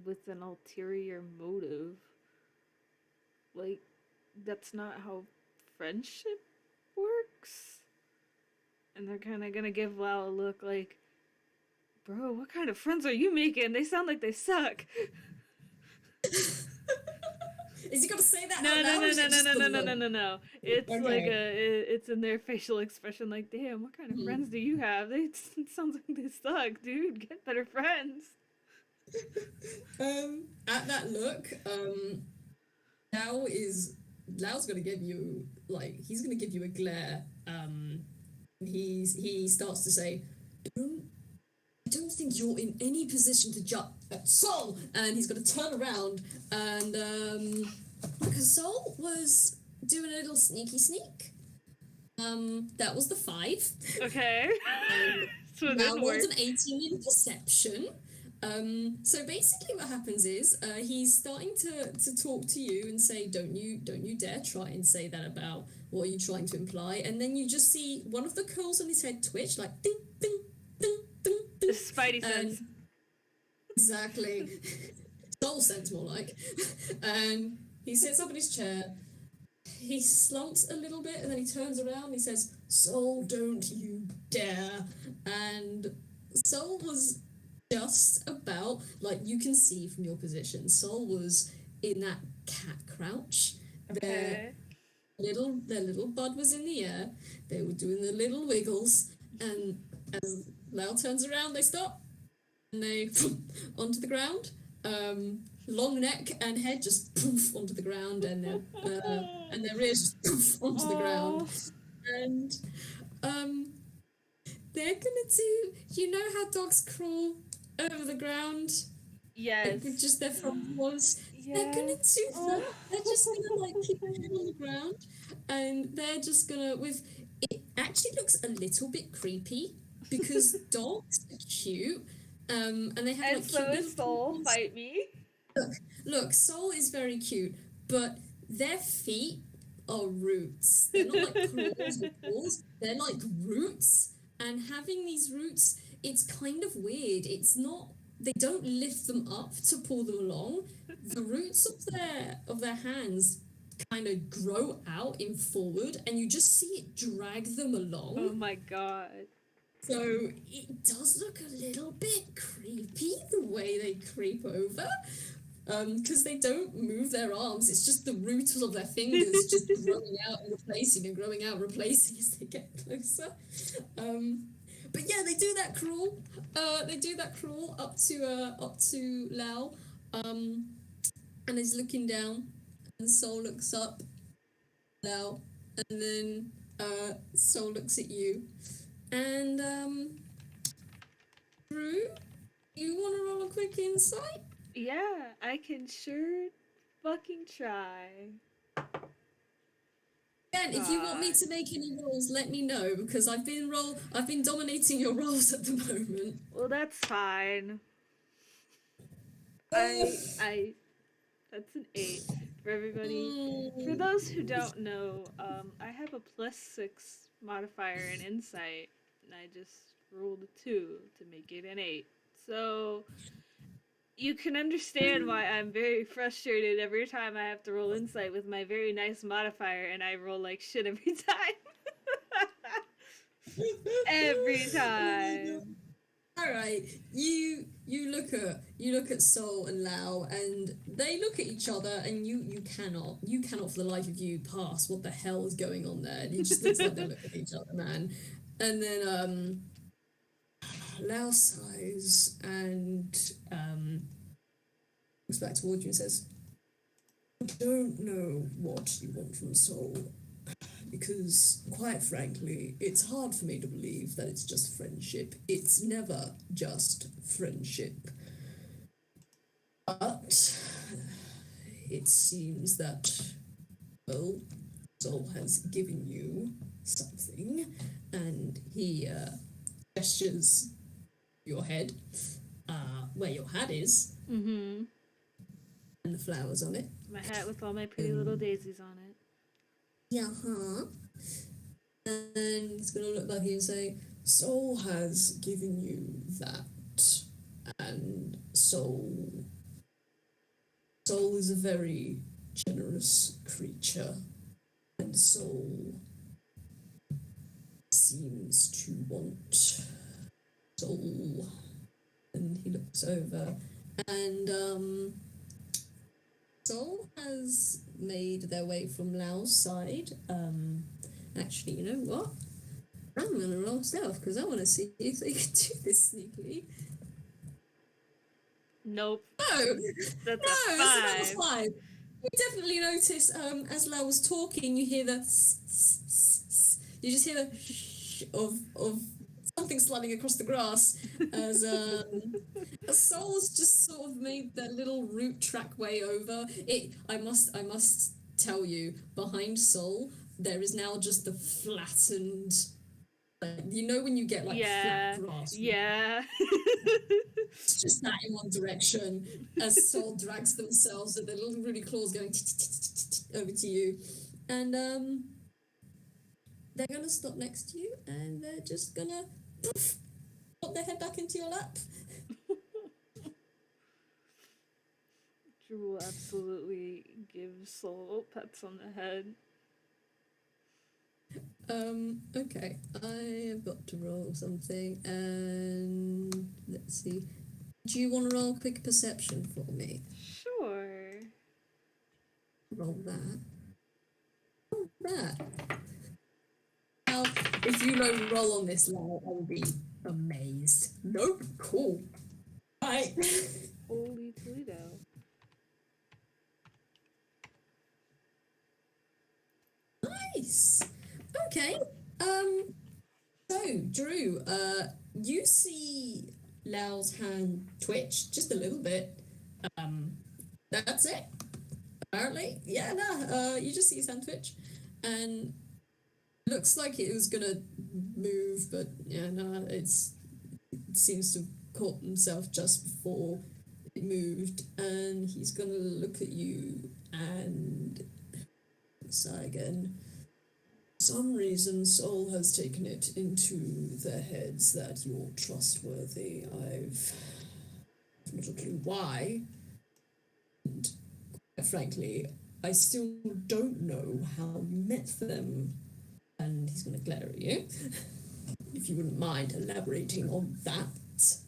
S2: with an ulterior motive. Like, that's not how friendship works. And they're kind of gonna give Lau a look like, bro, what kind of friends are you making? They sound like they suck.
S1: Is he gonna say that?
S2: No. It's
S1: Okay.
S2: like it's in their facial expression. Like, damn, what kind of friends do you have? It sounds like they suck, dude. Get better friends.
S1: At that look, Lau's gonna give you he's gonna give you a glare. He starts to say, I don't think you're in any position to judge Soul, and he's gonna turn around and because Soul was doing a little sneaky sneak. That was the 5.
S2: Okay. So it
S1: Now
S2: didn't
S1: rolled
S2: work.
S1: an 18 in perception. So basically, what happens is he's starting to talk to you and say, "Don't you dare try and say that about what are you trying to imply." And then you just see one of the curls on his head twitch, like ding, ding, ding, ding,
S2: The
S1: ding.
S2: Spidey sense.
S1: Exactly, soul sense more like. And he sits up in his chair. He slumps a little bit, and then he turns around. And he says, "Soul, don't you dare!" And Soul was just about, like, you can see from your position, Soul was in that cat crouch.
S2: Okay.
S1: Their little bud was in the air. They were doing the little wiggles, and as Lau turns around, they stop and they onto the ground. Long neck and head just poof onto the ground, and their ears just poof onto the ground. And they're gonna do. You know how dogs crawl over the ground,
S2: Yes.
S1: like with just their front paws? They're gonna
S2: Yes.
S1: do that. They're just gonna like keep their head on the ground, and they're just gonna with. It actually looks a little bit creepy because dogs are cute, and they have
S2: And
S1: like
S2: so
S1: cute
S2: is
S1: little
S2: Soul.
S1: paws.
S2: Fight me.
S1: Look, Soul is very cute, but their feet are roots. They're not like claws or paws. They're like roots. And having these roots, it's kind of weird. It's not. They don't lift them up to pull them along. The roots of their hands kind of grow out in forward, and you just see it drag them along.
S2: Oh my god.
S1: So it does look a little bit creepy the way they creep over, because they don't move their arms. It's just the roots of their fingers just growing out and replacing and growing out and replacing as they get closer. But yeah, they do that crawl. They do that crawl up to Lau, and he's looking down, and Soul looks up, Lau, and then Soul looks at you, and Drew, you want to roll a quick insight?
S2: Yeah, I can sure fucking try.
S1: Again, if you want me to make any rolls, let me know, because I've been dominating your rolls at the moment.
S2: Well, that's fine. That's an 8 for everybody. For those who don't know, I have a +6 modifier in insight, and I just rolled a 2 to make it an 8. So you can understand why I'm very frustrated every time I have to roll insight with my very nice modifier, and I roll like shit every time. Every time.
S1: All right, you look at Sol and Lau, and they look at each other, and you cannot for the life of you pass what the hell is going on there. It just looks like they look at each other, man. And then Lau sighs and looks back towards you and says, "I don't know what you want from Sol, because, quite frankly, it's hard for me to believe that it's just friendship. It's never just friendship. But it seems that, well, Sol has given you something," and he gestures your head, where your hat is,
S2: Mm-hmm.
S1: and the flowers on it.
S2: My hat with all my pretty little daisies on it.
S1: Yeah, huh? And he's gonna look back at you and say, "Soul has given you that, and Soul is a very generous creature, and Soul seems to want Soul." And he looks over, and Soul has made their way from Lau's side. Actually, you know what? I'm gonna roll stealth because I want to see if they can do this sneakily.
S2: Nope.
S1: No,
S2: That's
S1: no,
S2: a
S1: it's another
S2: 5.
S1: 5. You definitely notice as Lau was talking, you hear the you just hear the of something sliding across the grass as Soul's just sort of made their little root track way over. I must tell you, behind Soul there is now just the flattened Like, you know when you get like flat grass,
S2: yeah.
S1: it's just that in one direction as Soul drags themselves with their little rudy claws going over to you. And they're gonna stop next to you and they're just gonna pop their head back into your lap.
S2: Drew will absolutely give Soul pets on the head.
S1: Okay, I have got to roll something, and let's see. Do you want to roll quick perception for me?
S2: Sure.
S1: Roll that. Roll that. Now, if you don't roll on this level, I'll be amazed. Nope, cool. Right.
S2: Holy Toledo.
S1: Nice. Okay. So Drew, you see Lau's hand twitch just a little bit. That's it. Apparently, yeah. No. You just see his hand twitch, and looks like it was gonna move, but yeah, no. It seems to have caught himself just before it moved, and he's gonna look at you and sigh again. Some reason Soul has taken it into their heads that you're trustworthy. I've not a clue why. And quite frankly, I still don't know how you met them. And he's going to glare at you. If you wouldn't mind elaborating on that,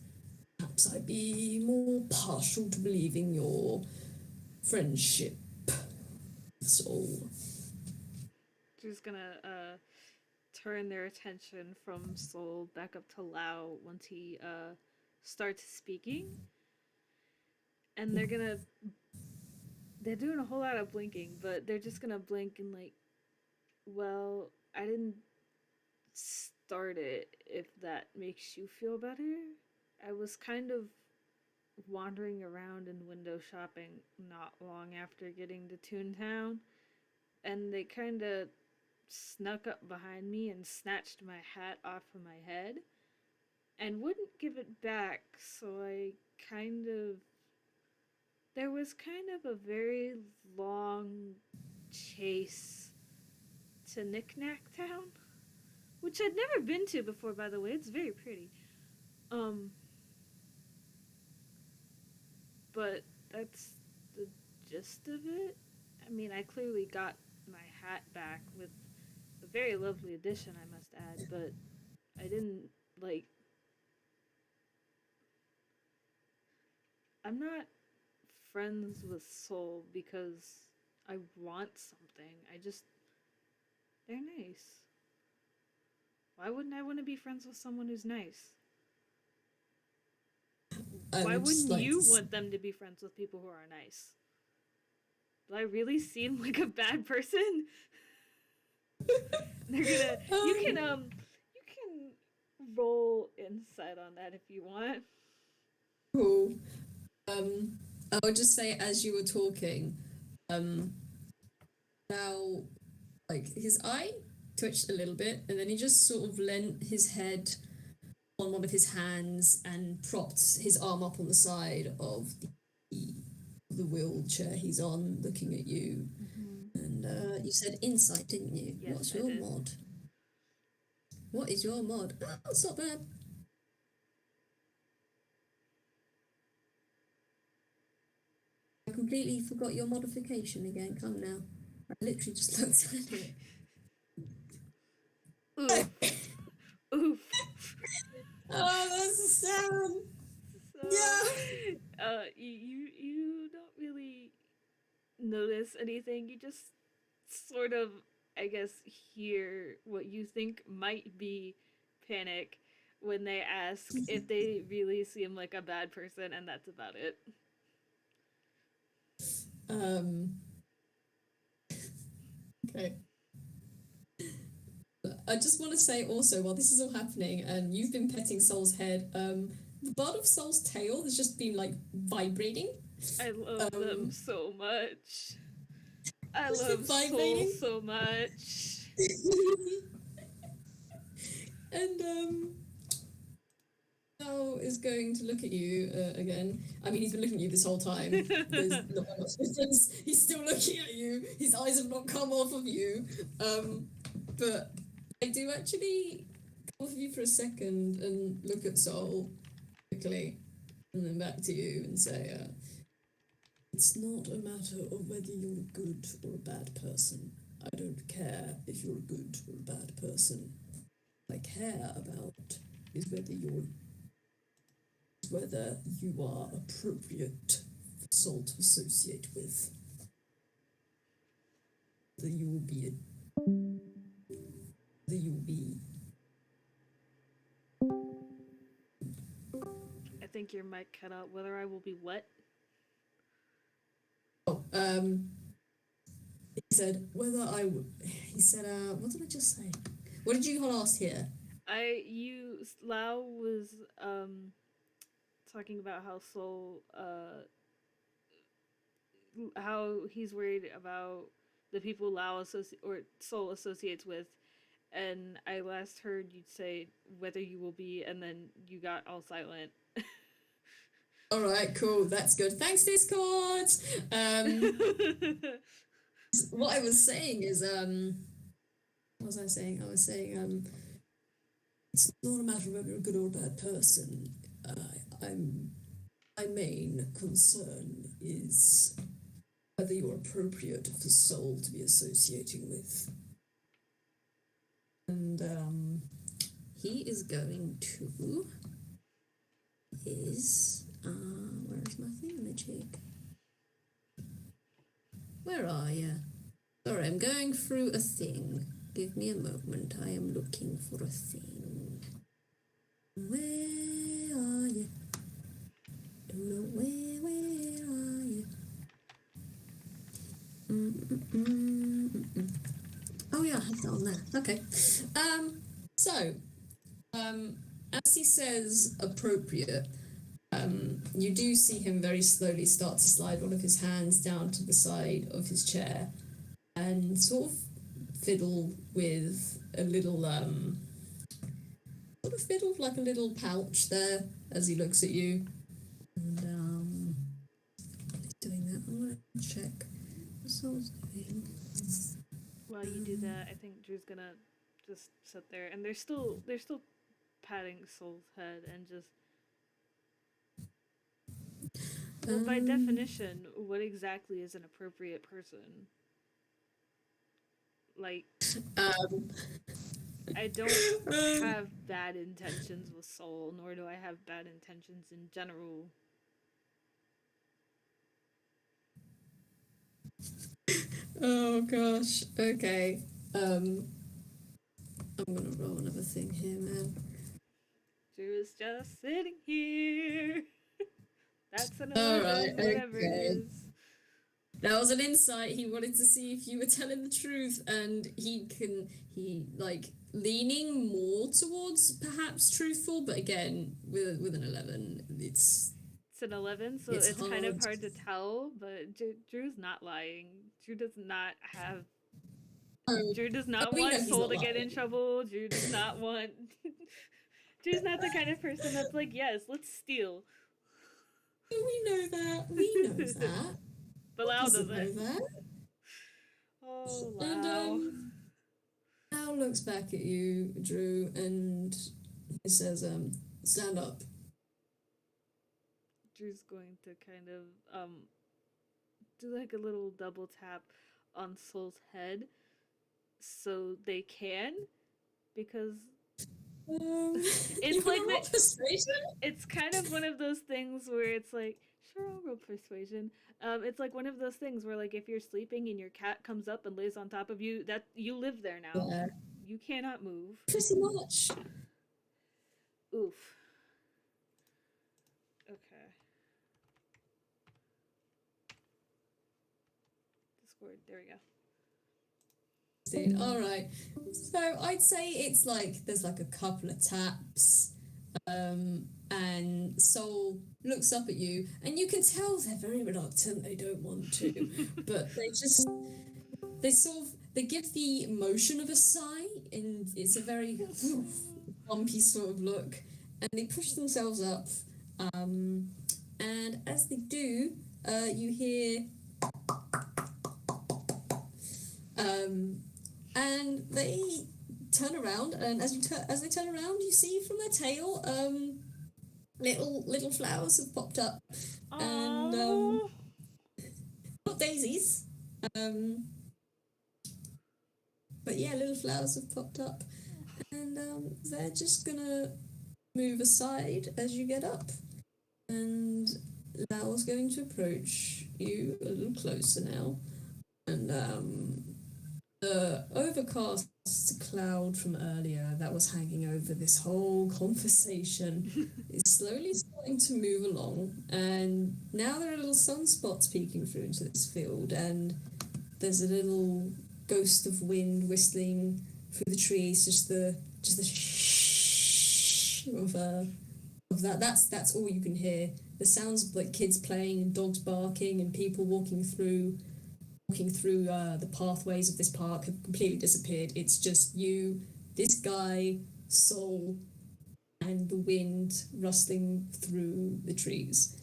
S1: perhaps I'd be more partial to believing your friendship, Soul.
S2: Drew's gonna turn their attention from Soul back up to Lao once he starts speaking. And they're doing a whole lot of blinking, but they're just gonna blink and like, well, I didn't start it, if that makes you feel better. I was kind of wandering around and window shopping not long after getting to Toontown, and they kind of snuck up behind me and snatched my hat off of my head and wouldn't give it back, so I kind of. There was kind of a very long chase to Knickknack Town, which I'd never been to before, by the way. It's very pretty. But that's the gist of it. I mean, I clearly got my hat back with a very lovely addition, I must add, but I didn't, like. I'm not friends with Soul because I want something. I just. They're nice. Why wouldn't I want to be friends with someone who's nice? Why wouldn't you want them to be friends with people who are nice? Do I really seem like a bad person? They're gonna. You can roll insight on that if you want.
S1: Cool. I would just say as you were talking, now, like, his eye twitched a little bit, and then he just sort of leant his head on one of his hands and propped his arm up on the side of the wheelchair he's on, looking at you. And you said insight, didn't you?
S2: Yes,
S1: What's
S2: I
S1: your
S2: did.
S1: mod? What is your mod? Oh, that's not bad. I completely forgot your modification again. Come now. I literally just looked at it.
S2: Oof. Oof.
S1: Oh, that's sad.
S2: So,
S1: Yeah.
S2: you don't really notice anything. You just sort of, I guess, hear what you think might be panic when they ask if they really seem like a bad person, and that's about it.
S1: Okay. I just want to say also, while this is all happening and you've been petting Soul's head, the part of Soul's tail has just been like vibrating.
S2: I love them so much. I
S1: Just
S2: love Soul
S1: vibrating.
S2: so much.
S1: And Al is going to look at you again. I mean, he's been looking at you this whole time. There's not much difference. He's still looking at you. His eyes have not come off of you. But I do actually come off of you for a second and look at Sol quickly, and then back to you and say, it's not a matter of whether you're a good or a bad person. I don't care if you're a good or a bad person. What I care about is whether you are appropriate for Sol to associate with. Whether you will be
S2: I think your mic cut out. Whether I will be what?
S1: He said whether I would. He said, what did I just say? What did you last hear?
S2: Lau was talking about how how he's worried about the people Sol associates with, and I last heard you say whether you will be, and then you got all silent.
S1: All right, cool. That's good. Thanks, Discord. What I was saying is, what was I saying? I was saying, it's not a matter of whether you're a good or a bad person. My main concern is whether you're appropriate for Sol to be associating with. And he is going to where is my thingamajig? Where are you? Sorry, I'm going through a thing. Give me a moment. I am looking for a thing. Where are you? Where are you? Oh yeah, I have that on there. Okay. As he says appropriate, you do see him very slowly start to slide one of his hands down to the side of his chair and sort of fiddle with a little like a little pouch there as he looks at you. And he's doing that. I'm gonna check what Sol's doing.
S2: While you do that, I think Drew's gonna just sit there, and they're still patting Sol's head and just. Well, by definition, what exactly is an appropriate person? Like, I don't have bad intentions with Sol, nor do I have bad intentions in general.
S1: Oh gosh. Okay. I'm gonna roll another thing here, man.
S2: Drew is just sitting here. That's an 11,
S1: right,
S2: whatever
S1: okay.
S2: it is.
S1: That was an insight. He wanted to see if you were telling the truth, and he like leaning more towards perhaps truthful, but again, with an 11, it's
S2: an 11, so it's kind of hard to tell, but Drew's not lying. Drew does not want Sol to get in trouble. Drew does not want... Drew's not the kind of person that's like, yes, let's steal.
S1: We know that.
S2: But Lau doesn't.
S1: Know that.
S2: Oh, Lau.
S1: And Lau looks back at you, Drew, and he says, stand up.
S2: Drew's going to kind of do like a little double tap on Sol's head so they can, because it's like
S1: persuasion.
S2: It's kind of one of those things where it's like, sure, I'll roll persuasion. It's like one of those things where, like, if you're sleeping and your cat comes up and lays on top of you, that you live there now. Yeah. You cannot move.
S1: Pretty much.
S2: Oof. Okay. Discord. There we go.
S1: All right, so I'd say it's like there's like a couple of taps, and Sol looks up at you, and you can tell they're very reluctant. They don't want to, but they give the motion of a sigh, and it's a very bumpy sort of look, and they push themselves up. And as they do, you hear, and they turn around, and as they turn around, you see from their tail, little flowers have popped up, and not daisies, but yeah, little flowers have popped up, and they're just gonna move aside as you get up, and Lao's going to approach you a little closer now, and the overcast cloud from earlier that was hanging over this whole conversation is slowly starting to move along, and now there are little sunspots peeking through into this field, and there's a little ghost of wind whistling through the trees, just the shh of that. That's all you can hear. The sounds of like kids playing and dogs barking and people walking through the pathways of this park have completely disappeared. It's just you, this guy, Soul, and the wind rustling through the trees.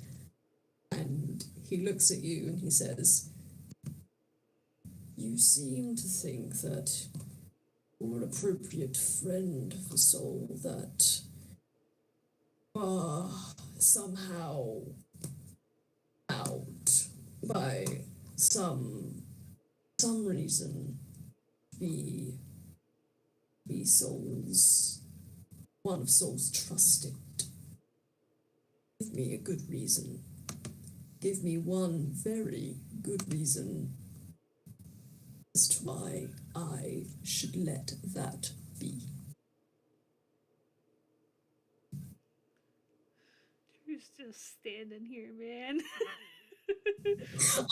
S1: And he looks at you and he says, "You seem to think that you're an appropriate friend for Soul that are somehow out by some reason be Soul's one of Soul's trusted. Give me a good reason. Give me one very good reason as to why I should let that be."
S2: Drew's just standing here, man.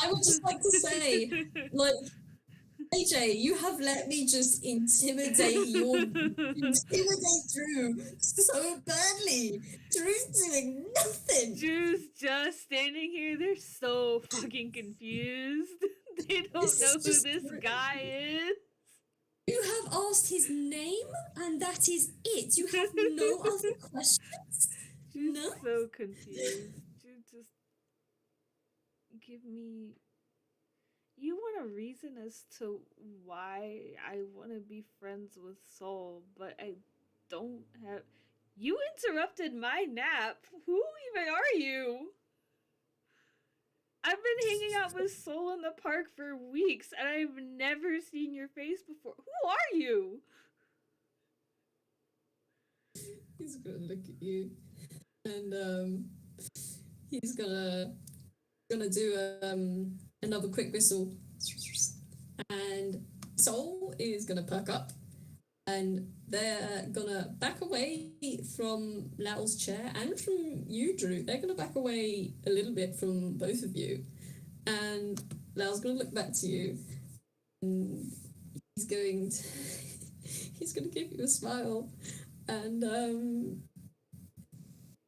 S1: I would just like to say, like, JayJay, you have let me just intimidate Drew so badly. Drew's doing nothing.
S2: Drew's just standing here. They're so fucking confused. They don't
S1: This
S2: know
S1: is
S2: who
S1: just
S2: this
S1: Drew.
S2: guy is.
S1: You have asked his name, and that is it. You have no other questions.
S2: Drew's
S1: No?
S2: so confused. Drew, just give me. You want a reason as to why I want to be friends with Soul, but I don't have. You interrupted my nap. Who even are you? I've been hanging out with Soul in the park for weeks, and I've never seen your face before. Who are you?
S1: He's gonna look at you, and he's gonna do another quick whistle, and Soul is gonna perk up, and they're gonna back away from Lao's chair and from you, Drew. They're gonna back away a little bit from both of you, and Lao's gonna look back to you, and he's gonna give you a smile, and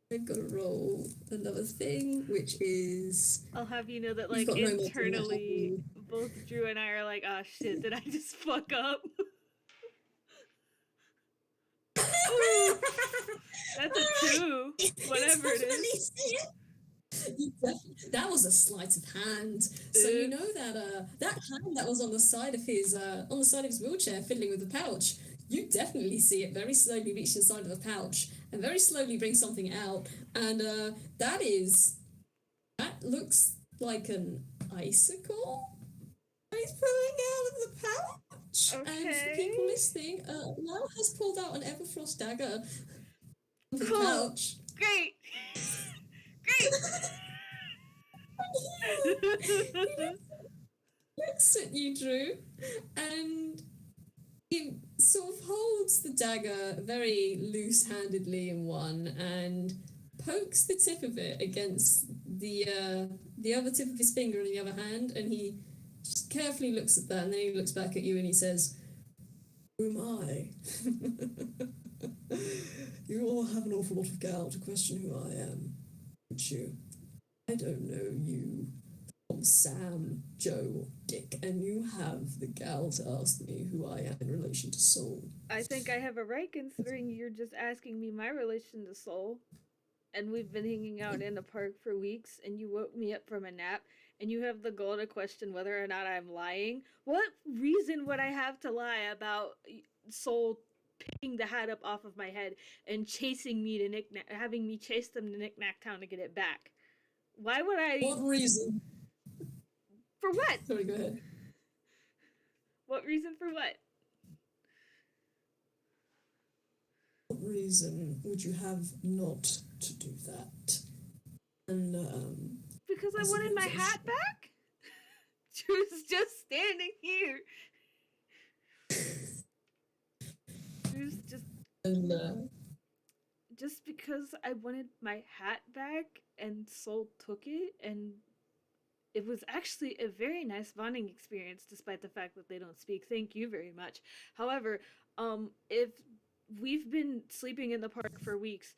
S1: we've got to roll another thing, which is...
S2: I'll have you know that,
S1: You've
S2: like,
S1: got no more
S2: internally, both Drew and I are like, ah, shit, did I just fuck up? Ooh, that's a 2, whatever it is.
S1: That was a sleight of hand. So you know that that hand that was on the side of his wheelchair, fiddling with the pouch. You definitely see it very slowly reach inside of the pouch and very slowly bring something out, and that looks like an icicle that he's pulling out of the pouch.
S2: Okay.
S1: And for people listening, Lau has pulled out an Everfrost dagger from the
S2: Cool.
S1: pouch.
S2: Great.
S1: He looks at you, Drew, and he sort of holds the dagger very loose-handedly in one and pokes the tip of it against the other tip of his finger in the other hand, and he just carefully looks at that, and then he looks back at you and he says, "Who am I?" You all have an awful lot of gall to question who I am, don't you? I don't know you from not Sam, Joe, or Dick, and you have the gall to ask me who I am in relation to Soul.
S2: I think I have a right considering you're just asking me my relation to Soul. And we've been hanging out in the park for weeks, and you woke me up from a nap, and you have the goal to question whether or not I'm lying. What reason would I have to lie about Soul picking the hat up off of my head and chasing me to having me chase them to Knick-Knack Town to get it back? Why would I?
S1: What reason?
S2: For what?
S1: Sorry, go ahead.
S2: What reason for what?
S1: What reason would you have not to do that? And,
S2: Because I wanted my hat back? She was just standing here. She was just...
S1: And,
S2: just because I wanted my hat back and Soul took it, and it was actually a very nice bonding experience despite the fact that they don't speak. Thank you very much. However, if we've been sleeping in the park for weeks,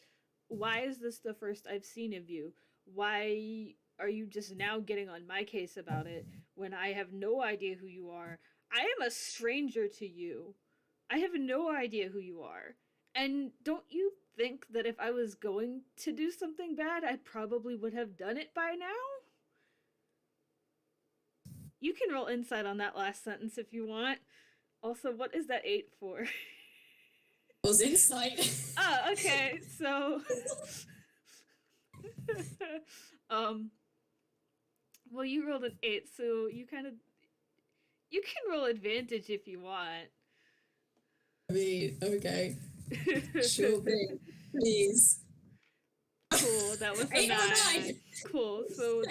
S2: why is this the first I've seen of you? Why are you just now getting on my case about it when I have no idea who you are? I am a stranger to you. I have no idea who you are. And don't you think that if I was going to do something bad, I probably would have done it by now? You can roll insight on that last sentence if you want. Also, what is that 8 for?
S1: was insight.
S2: Oh, okay. So, well, you rolled an 8, so you can roll advantage if you want.
S1: I mean, okay. Sure thing. Please.
S2: Cool, that was a 9. Cool, so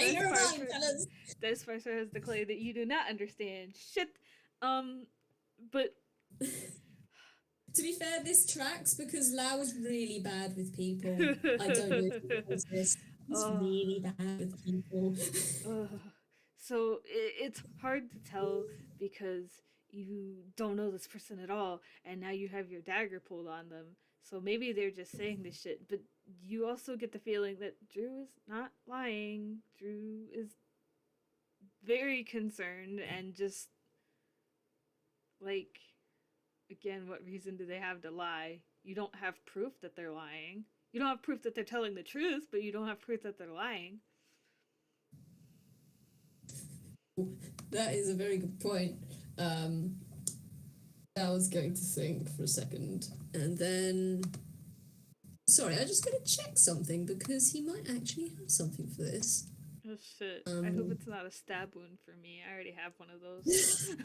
S2: this Parser has declared that you do not understand shit. But
S1: to be fair, this tracks because Lau is really bad with people. I don't know if he knows this. He's really bad with people.
S2: So it's hard to tell because you don't know this person at all, and now you have your dagger pulled on them. So maybe they're just saying this shit, but you also get the feeling that Drew is not lying. Drew is very concerned and just like, again, what reason do they have to lie? You don't have proof that they're lying. You don't have proof that they're telling the truth, but you don't have proof that they're lying.
S1: That is a very good point. I was going to think for a second, and then... Sorry, I just gotta check something, because he might actually have something for this.
S2: Oh shit. I hope it's not a stab wound for me. I already have one of those.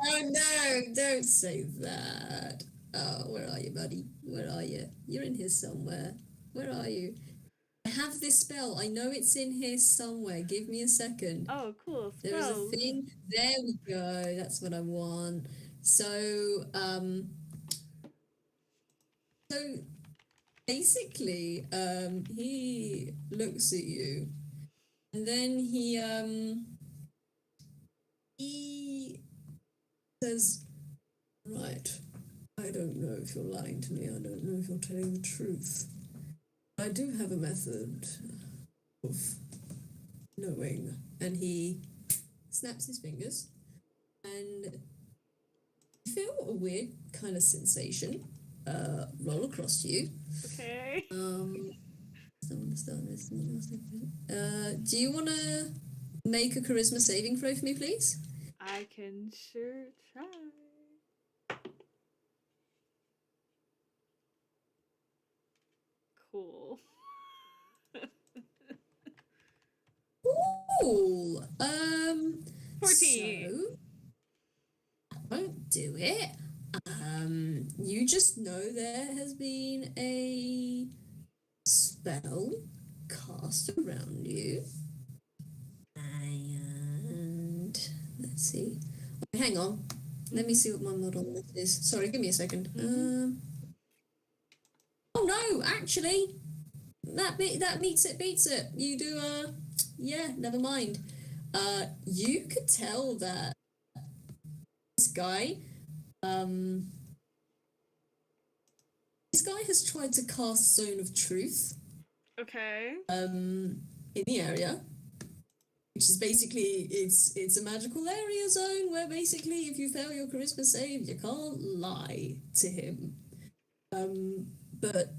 S1: Oh no, don't say that. Oh, where are you, buddy? Where are you? You're in here somewhere. Where are you? I have this spell. I know it's in here somewhere. Give me a second.
S2: Oh, cool.
S1: There is a thing. There we go. That's what I want. So basically, he looks at you, and then he says, "Right, I don't know if you're lying to me. I don't know if you're telling the truth. I do have a method of knowing." And he snaps his fingers, and you feel a weird kind of sensation roll across you.
S2: Okay.
S1: Do you want to make a charisma saving throw for me, please?
S2: I can sure try. Cool.
S1: Cool.
S2: 14.
S1: So, I won't do it. You just know there has been a spell cast around you. And let's see. Oh, hang on. Let me see what my mod on this is. Sorry, give me a second. Oh no, actually, that beats it. You do yeah, never mind. You could tell that this guy has tried to cast Zone of Truth.
S2: Okay.
S1: in the area, which is basically it's a magical area zone where basically if you fail your charisma save, you can't lie to him. But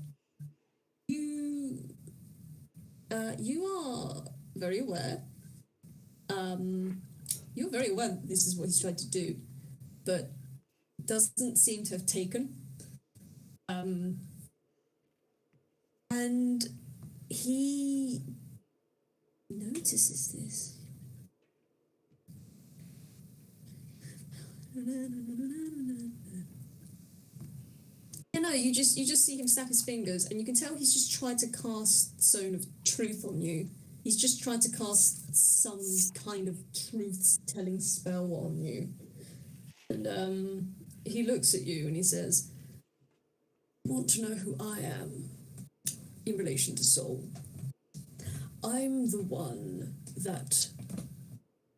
S1: you are very aware. You're very aware that this is what he's tried to do, but doesn't seem to have taken. And he notices this. You know, you just see him snap his fingers, and you can tell he's just tried to cast Zone of Truth on you. He's just trying to cast some kind of truth-telling spell on you. And he looks at you and he says, "Want to know who I am in relation to Soul? I'm the one that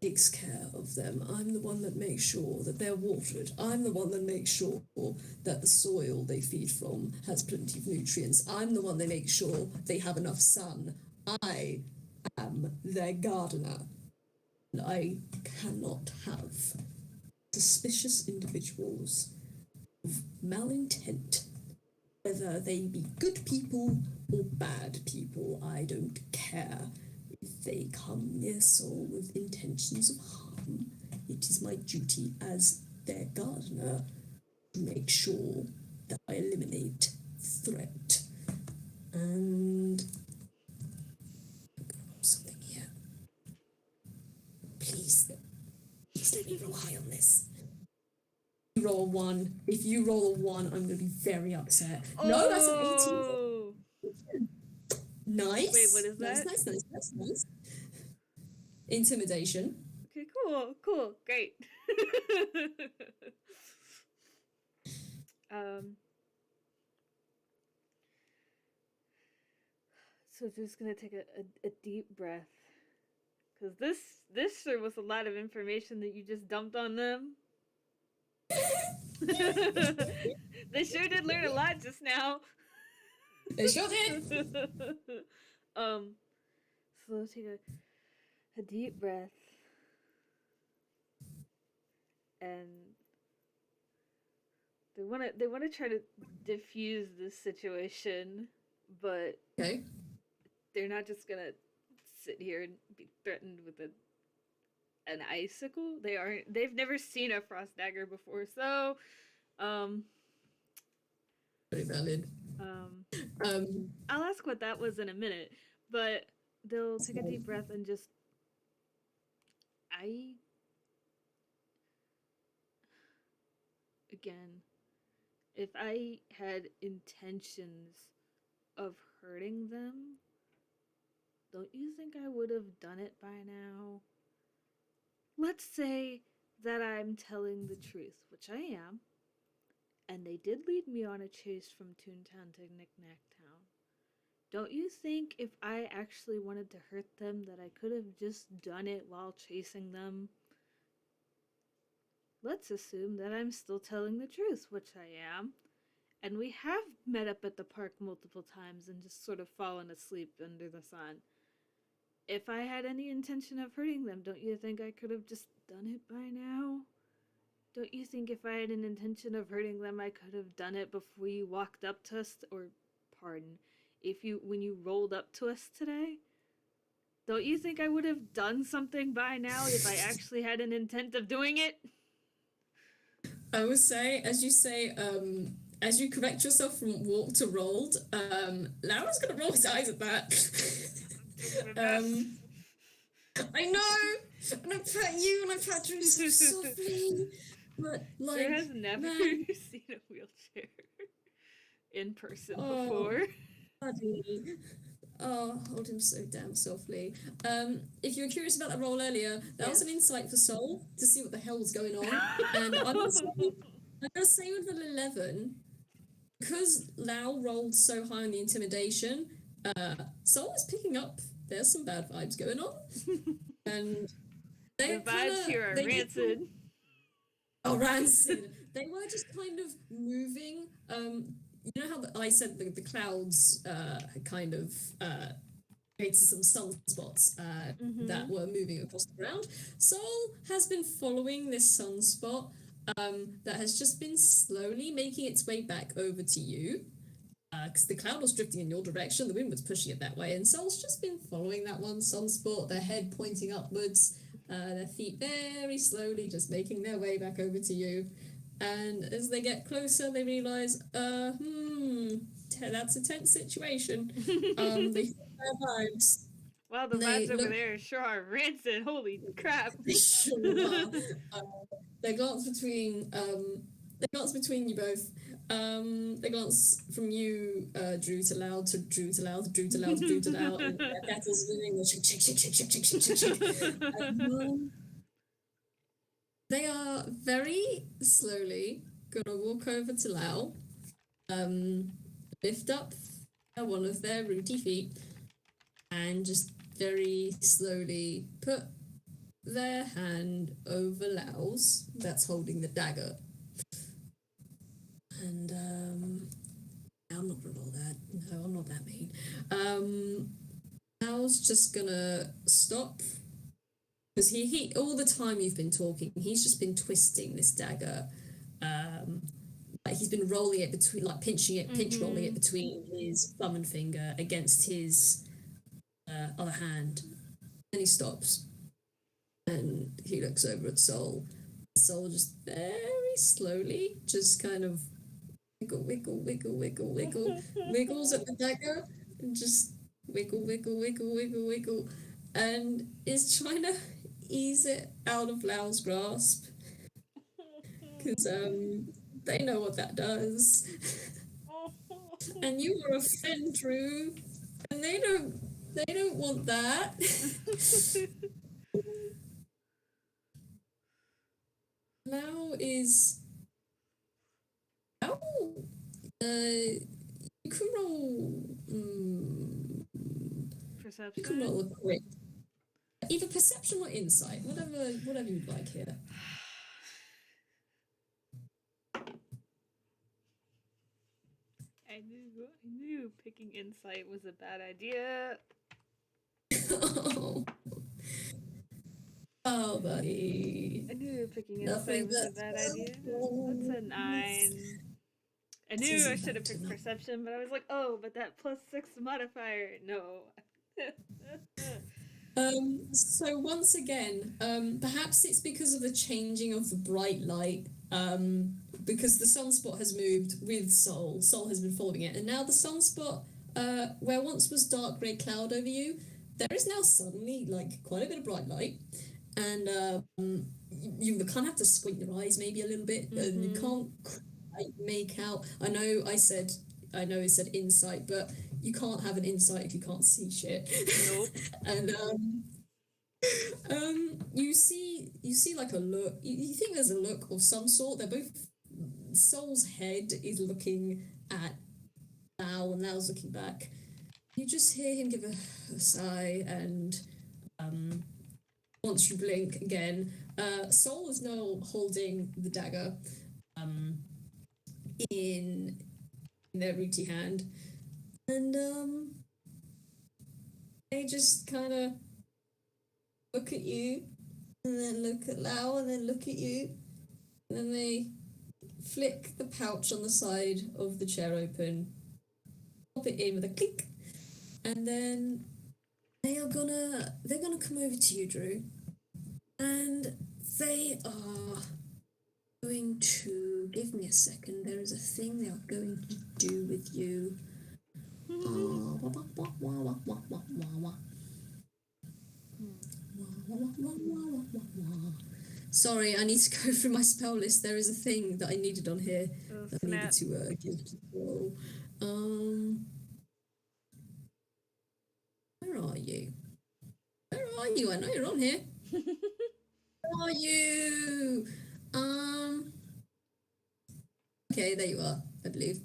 S1: takes care of them. I'm the one that makes sure that they're watered. I'm the one that makes sure that the soil they feed from has plenty of nutrients. I'm the one that makes sure they have enough sun. I am their gardener. And I cannot have suspicious individuals of malintent, whether they be good people or bad people. I don't care. If they come near Soul with intentions of harm, it is my duty as their gardener to make sure that I eliminate threat." And something here. Please let me roll high on this. You roll a 1. If you roll a 1, I'm going to be very upset.
S2: Oh.
S1: No, that's an 18. Nice.
S2: Wait, what is that?
S1: Nice. Intimidation.
S2: Okay, cool, great. So just gonna take a deep breath, because this sure was a lot of information that you just dumped on them. They sure did learn a lot just now.
S1: They sure did.
S2: So let's take a deep breath, and they wanna try to diffuse this situation, but
S1: Okay.
S2: they're not just gonna sit here and be threatened with an icicle. They've never seen a frost dagger before, so
S1: Very valid.
S2: I'll ask what that was in a minute, but they'll take a deep breath and just again, if I had intentions of hurting them, don't you think I would have done it by now? Let's say that I'm telling the truth, which I am, and they did lead me on a chase from Toontown to Knick-Knack Town. Don't you think if I actually wanted to hurt them that I could have just done it while chasing them? Let's assume that I'm still telling the truth, which I am, and we have met up at the park multiple times and just sort of fallen asleep under the sun. If I had any intention of hurting them, don't you think I could have just done it by now? Don't you think if I had an intention of hurting them, I could have done it before you walked up to us, or, pardon, when you rolled up to us today? Don't you think I would have done something by now if I actually had an intent of doing it?
S1: I would say, as you correct yourself from walk to rolled, Laura's going to roll his eyes at that. I know, and I pat you and I pat you so softly, but like,
S2: There has never seen a wheelchair in person before.
S1: Buddy. Oh, hold him so damn softly. If you were curious about that roll earlier, that was an insight for Soul to see what the hell was going on. And I'm gonna say with an 11, because Lau rolled so high on the intimidation, Soul is picking up there's some bad vibes going on. And
S2: the vibes here are rancid.
S1: Rancid. They were just kind of moving. you know how I said the clouds kind of created some sunspots that were moving across the ground. Sol has been following this sunspot that has just been slowly making its way back over to you. Because the cloud was drifting in your direction, the wind was pushing it that way, and Sol's just been following that one sunspot, their head pointing upwards, their feet very slowly just making their way back over to you. And as they get closer, they realise, that's a tense situation. They feel their vibes.
S2: Wow, the
S1: They
S2: vibes over
S1: look,
S2: there sure are rancid. Holy crap!
S1: they sure are. They glance between you both. They glance from you, Drew, to Loud, to Drew, to Loud, Drew, to Loud, Drew, to Loud, and their kettles in English. They are very slowly gonna walk over to Lau, lift up one of their rooty feet, and just very slowly put their hand over Lau's that's holding the dagger. And I'm not gonna roll that. No, I'm not that mean. Lau's just gonna stop. Because he all the time you've been talking, he's just been twisting this dagger. Like he's been rolling it between, like pinch rolling it between his thumb and finger against his other hand. And he stops. And he looks over at Sol. Sol just very slowly, just kind of wiggles at the dagger, and just wiggle, and is trying to ease it out of Lau's grasp, because they know what that does. And you are a friend, Drew, and they don't want that. Lau is you can roll
S2: Perception.
S1: You can roll a quick either perception or insight, whatever you'd like here.
S2: I knew picking insight was a bad idea.
S1: Oh, buddy.
S2: I knew picking insight was a bad idea. That's a 9. I knew I should have picked perception, but I was like, oh, but that +6 modifier, no.
S1: So once again, perhaps it's because of the changing of the bright light, because the sunspot has moved with Sol. Sol has been following it, and now the sunspot, where once was dark grey cloud over you, there is now suddenly like quite a bit of bright light, and you kind of have to squint your eyes maybe a little bit, and you can't quite make out. I know it said insight, but you can't have an insight if you can't see shit.
S2: Nope.
S1: And you see like a look. You think there's a look of some sort. They're both. Sol's head is looking at Lau, and Lau's looking back. You just hear him give a sigh, and once you blink again, Sol is now holding the dagger in their rooty hand, and they just kind of look at you, and then look at Lau, and then look at you, and then they flick the pouch on the side of the chair open, pop it in with a click, and then they're gonna come over to you, Drew, and they are going to give me a second. There is a thing they are going to do with you. Sorry, I need to go through my spell list. There is a thing that I needed on here that I needed to give to Paul. Where are you? Where are you? I know you're on here. Where are you? Okay, there you are, I believe.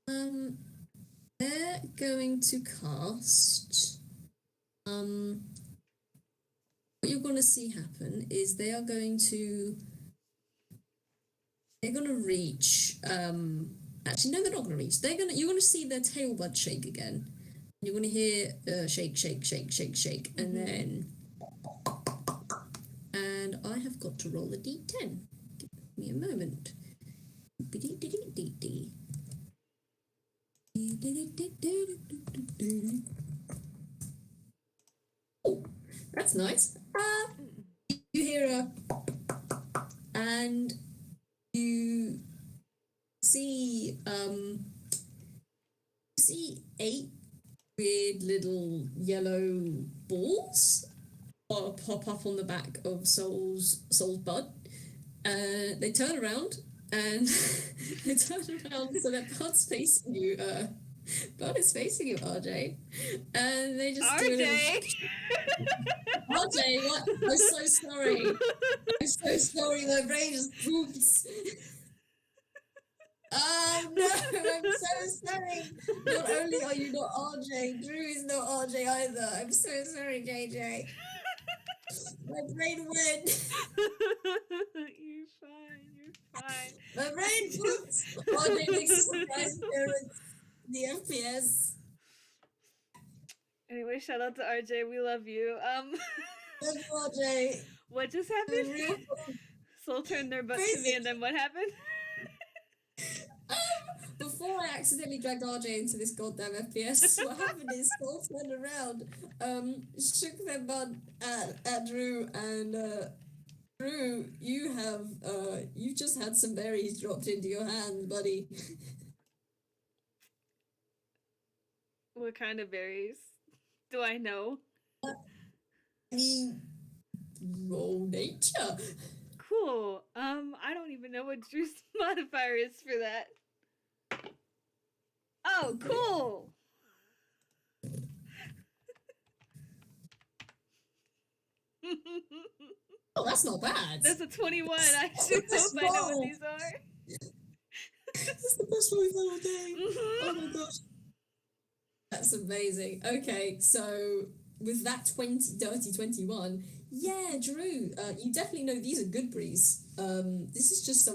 S1: They're going to cast. What you're going to see happen is they're going to reach Actually, no, they're not going to reach. You're going to see their tail bud shake again. You're going to hear shake, shake, shake, shake, shake, and then. And I have got to roll a d10. Give me a moment. Oh, that's nice. You hear a. And you see 8 weird little yellow balls pop up on the back of Soul's bud. They turn around and they turn around so that Bud's facing you. Bud is facing you, RJ, and they just do
S2: RJ.
S1: RJ, what? I'm so sorry. I'm so sorry. My brain just poops. Oh no, I'm so sorry. Not only are you not RJ, Drew is not RJ either. I'm so sorry, JayJay. My brain went.
S2: You're fine. You're fine.
S1: My brain poops. RJ makes a surprise appearance in the FPS.
S2: Anyway, shout out to RJ. We love you.
S1: Love you, RJ.
S2: What just happened? Soul turned their butt to me, and then what happened?
S1: Before I accidentally dragged RJ into this goddamn FPS, what happened is Soul turned around, shook their bud at Drew, and Drew, you've just had some berries dropped into your hand, buddy.
S2: What kind of berries? Do I know?
S1: Roll nature.
S2: Cool. I don't even know what Drew's modifier is for that. Oh, cool.
S1: Oh, that's not bad.
S2: That's a 21. I should hope I know what these are.
S1: That's the best roll we've had all day. Oh my gosh. That's amazing. Okay, so with that dirty 21, yeah, Drew, you definitely know these are good breeze. This is just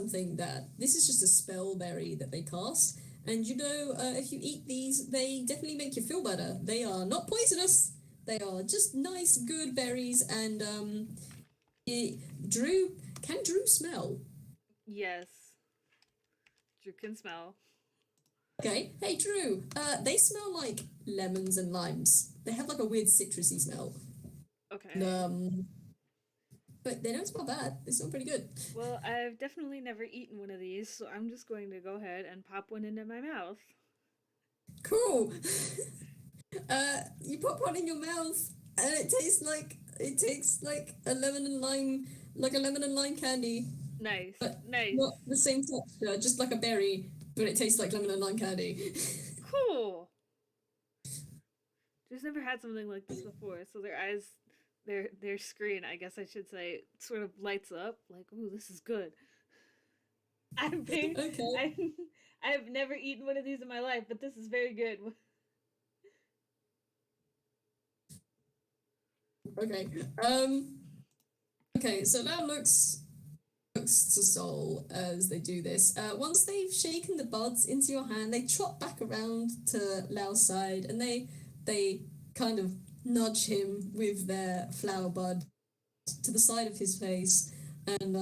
S1: this is just a spell berry that they cast. And if you eat these, they definitely make you feel better. They are not poisonous. They are just nice, good berries. And can Drew smell?
S2: Yes. Drew can smell.
S1: Okay. Hey, Drew. They smell like lemons and limes. They have like a weird citrusy smell.
S2: Okay.
S1: But they don't smell bad. They smell pretty good.
S2: Well, I've definitely never eaten one of these, so I'm just going to go ahead and pop one into my mouth.
S1: Cool. You pop one in your mouth, and it tastes like a lemon and lime candy.
S2: Nice.
S1: But
S2: nice.
S1: Not the same texture, just like a berry, but it tastes like lemon and lime candy.
S2: Cool. Just never had something like this before, so their eyes. Their screen, I guess I should say, sort of lights up like, ooh, this is good.
S1: Okay.
S2: I've never eaten one of these in my life, but this is very good.
S1: Okay. Okay, so now looks to Soul as they do this. Once they've shaken the buds into your hand, they trot back around to Lao's side, and they kind of nudge him with their flower bud to the side of his face, and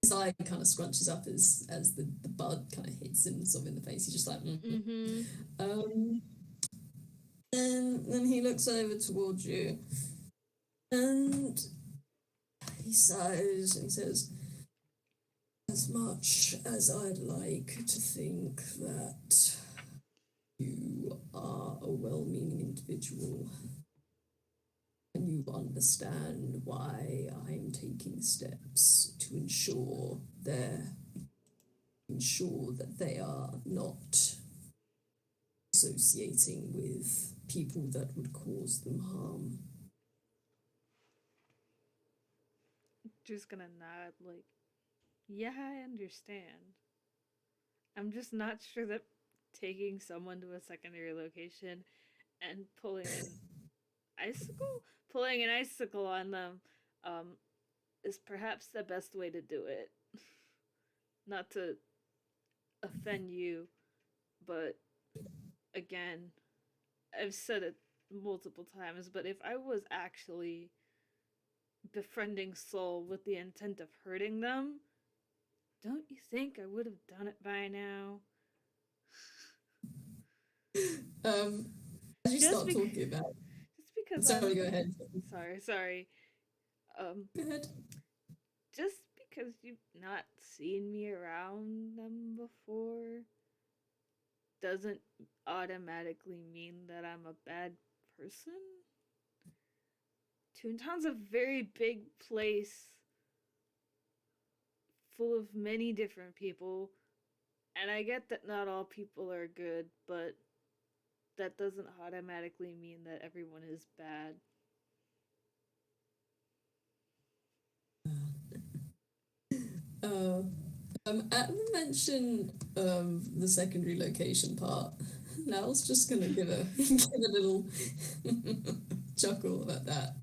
S1: his eye kind of scrunches up as the bud kind of hits him sort of in the face. He's just like, then he looks over towards you, and he sighs and he says, as much as I'd like to think that you are a well-meaning individual and you understand why I'm taking steps to ensure that they are not associating with people that would cause them harm.
S2: Just gonna nod like, yeah, I understand. I'm just not sure that taking someone to a secondary location and pulling an icicle on them is perhaps the best way to do it. Not to offend you, but again, I've said it multiple times, but if I was actually befriending Soul with the intent of hurting them, don't you think I would have done it by now?
S1: Um, as you
S2: Just
S1: start
S2: because,
S1: talking about,
S2: just because
S1: sorry,
S2: I'm
S1: go ahead.
S2: sorry.
S1: Go ahead.
S2: Just because you've not seen me around them before doesn't automatically mean that I'm a bad person. Toontown's a very big place full of many different people, and I get that not all people are good, but that doesn't automatically mean that everyone is bad.
S1: Uh, at the mention the secondary location part, Nell's just gonna give a give a little chuckle at that.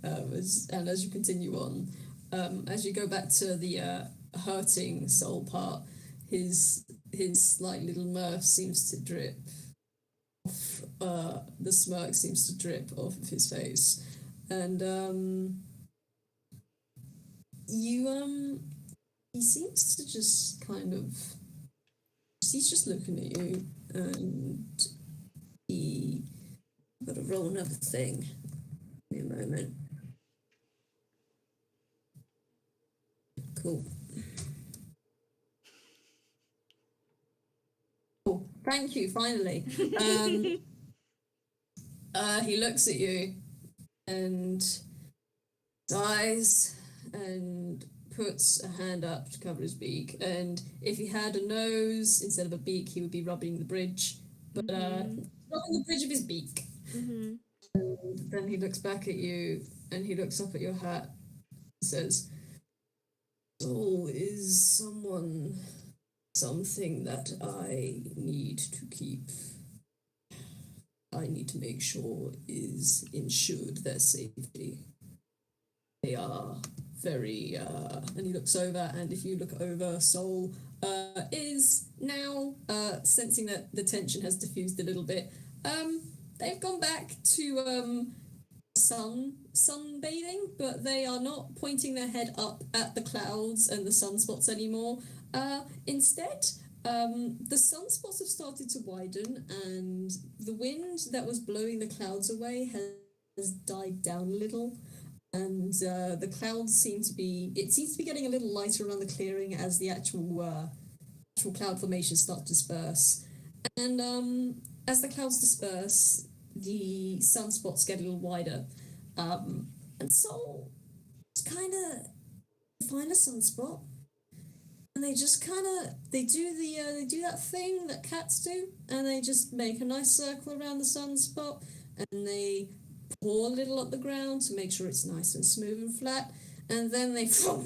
S1: And as you continue on, as you go back to the hurting soul part, his like little mirth seems to drip off. The smirk seems to drip off of his face, and you he seems to just kind of he's just looking at you, and he got to roll another thing. Give me a moment. Cool. Oh, thank you. Finally, he looks at you and sighs and puts a hand up to cover his beak. And if he had a nose instead of a beak, he would be rubbing the bridge, but rubbing the bridge of his beak.
S2: Mm-hmm.
S1: And then he looks back at you and he looks up at your hat and says, Soul is something that I need to keep. I need to make sure is ensured their safety. They are very, and he looks over, and if you look over, Soul is now sensing that the tension has diffused a little bit. They've gone back to sunbathing, but they are not pointing their head up at the clouds and the sunspots anymore. Instead, the sunspots have started to widen, and the wind that was blowing the clouds away has died down a little. And the clouds seem to be getting a little lighter around the clearing as the actual cloud formations start to disperse. And as the clouds disperse, the sunspots get a little wider. And so it's kind of find a sunspot, and they just they do that thing that cats do, and they just make a nice circle around the sunspot, and they pour a little up the ground to make sure it's nice and smooth and flat, and then they flop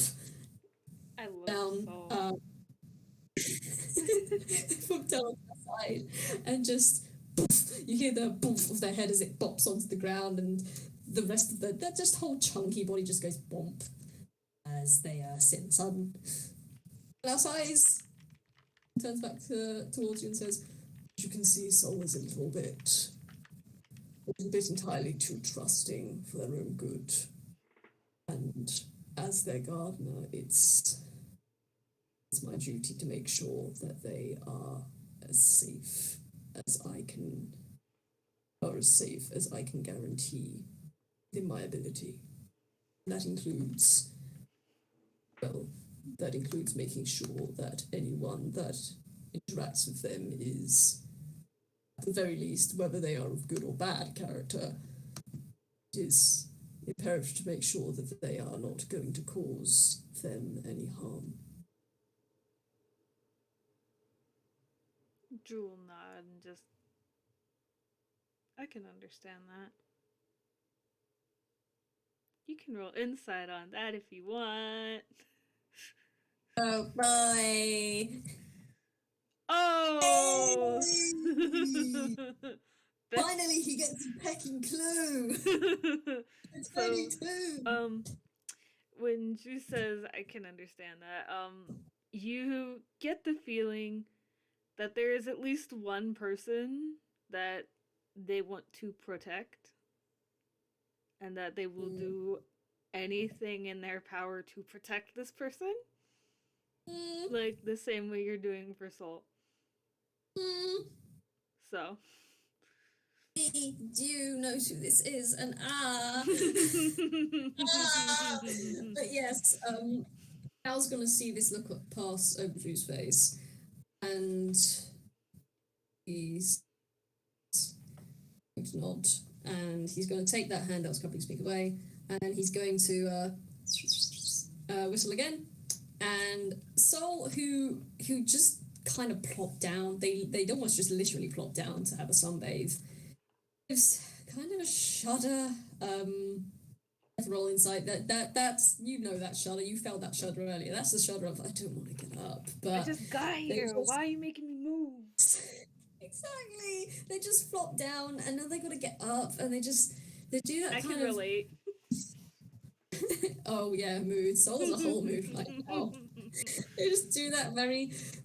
S2: I love
S1: down.
S2: Soul.
S1: Flop down on the side, and just poof, you hear the boof of their head as it bops onto the ground, and the rest of that just whole chunky body just goes bump as they sit in the sun. Klaus eyes turns back towards you and says, "You can see Soul is a little bit entirely too trusting for their own good, and as their gardener, it's my duty to make sure that they are as safe as I can, or as safe as I can guarantee in my ability. That includes, making sure that anyone that interacts with them is, at the very least, whether they are of good or bad character, it is imperative to make sure that they are not going to cause them any harm."
S2: Jewel nod and just. I can understand that. You can roll insight on that if you want.
S1: Oh boy!
S2: Oh!
S1: Finally, he gets a pecking clue. It's
S2: So,
S1: only two.
S2: when Drew says I can understand that, you get the feeling that there is at least one person that they want to protect, and that they will do anything in their power to protect this person, like the same way you're doing for Soul. So
S1: I do know who this is, and but yes, I was gonna see this look pass over Drew's face, and he's going to nod, and he's going to take that hand that was a couple of feet away, and he's going to whistle again. And Soul, who just kind of plopped down, they almost just literally plopped down to have a sunbathe, gives kind of a shudder, roll inside. That's, you know, that shudder. You felt that shudder earlier. That's the shudder of I don't want to get up, but
S2: I just got here. Why are you making me move?
S1: Exactly. They just flop down, and now they got to get up, and they do that.
S2: I
S1: kind
S2: can
S1: of
S2: relate.
S1: Oh yeah, mood. Soul's a whole mood right now. They just do that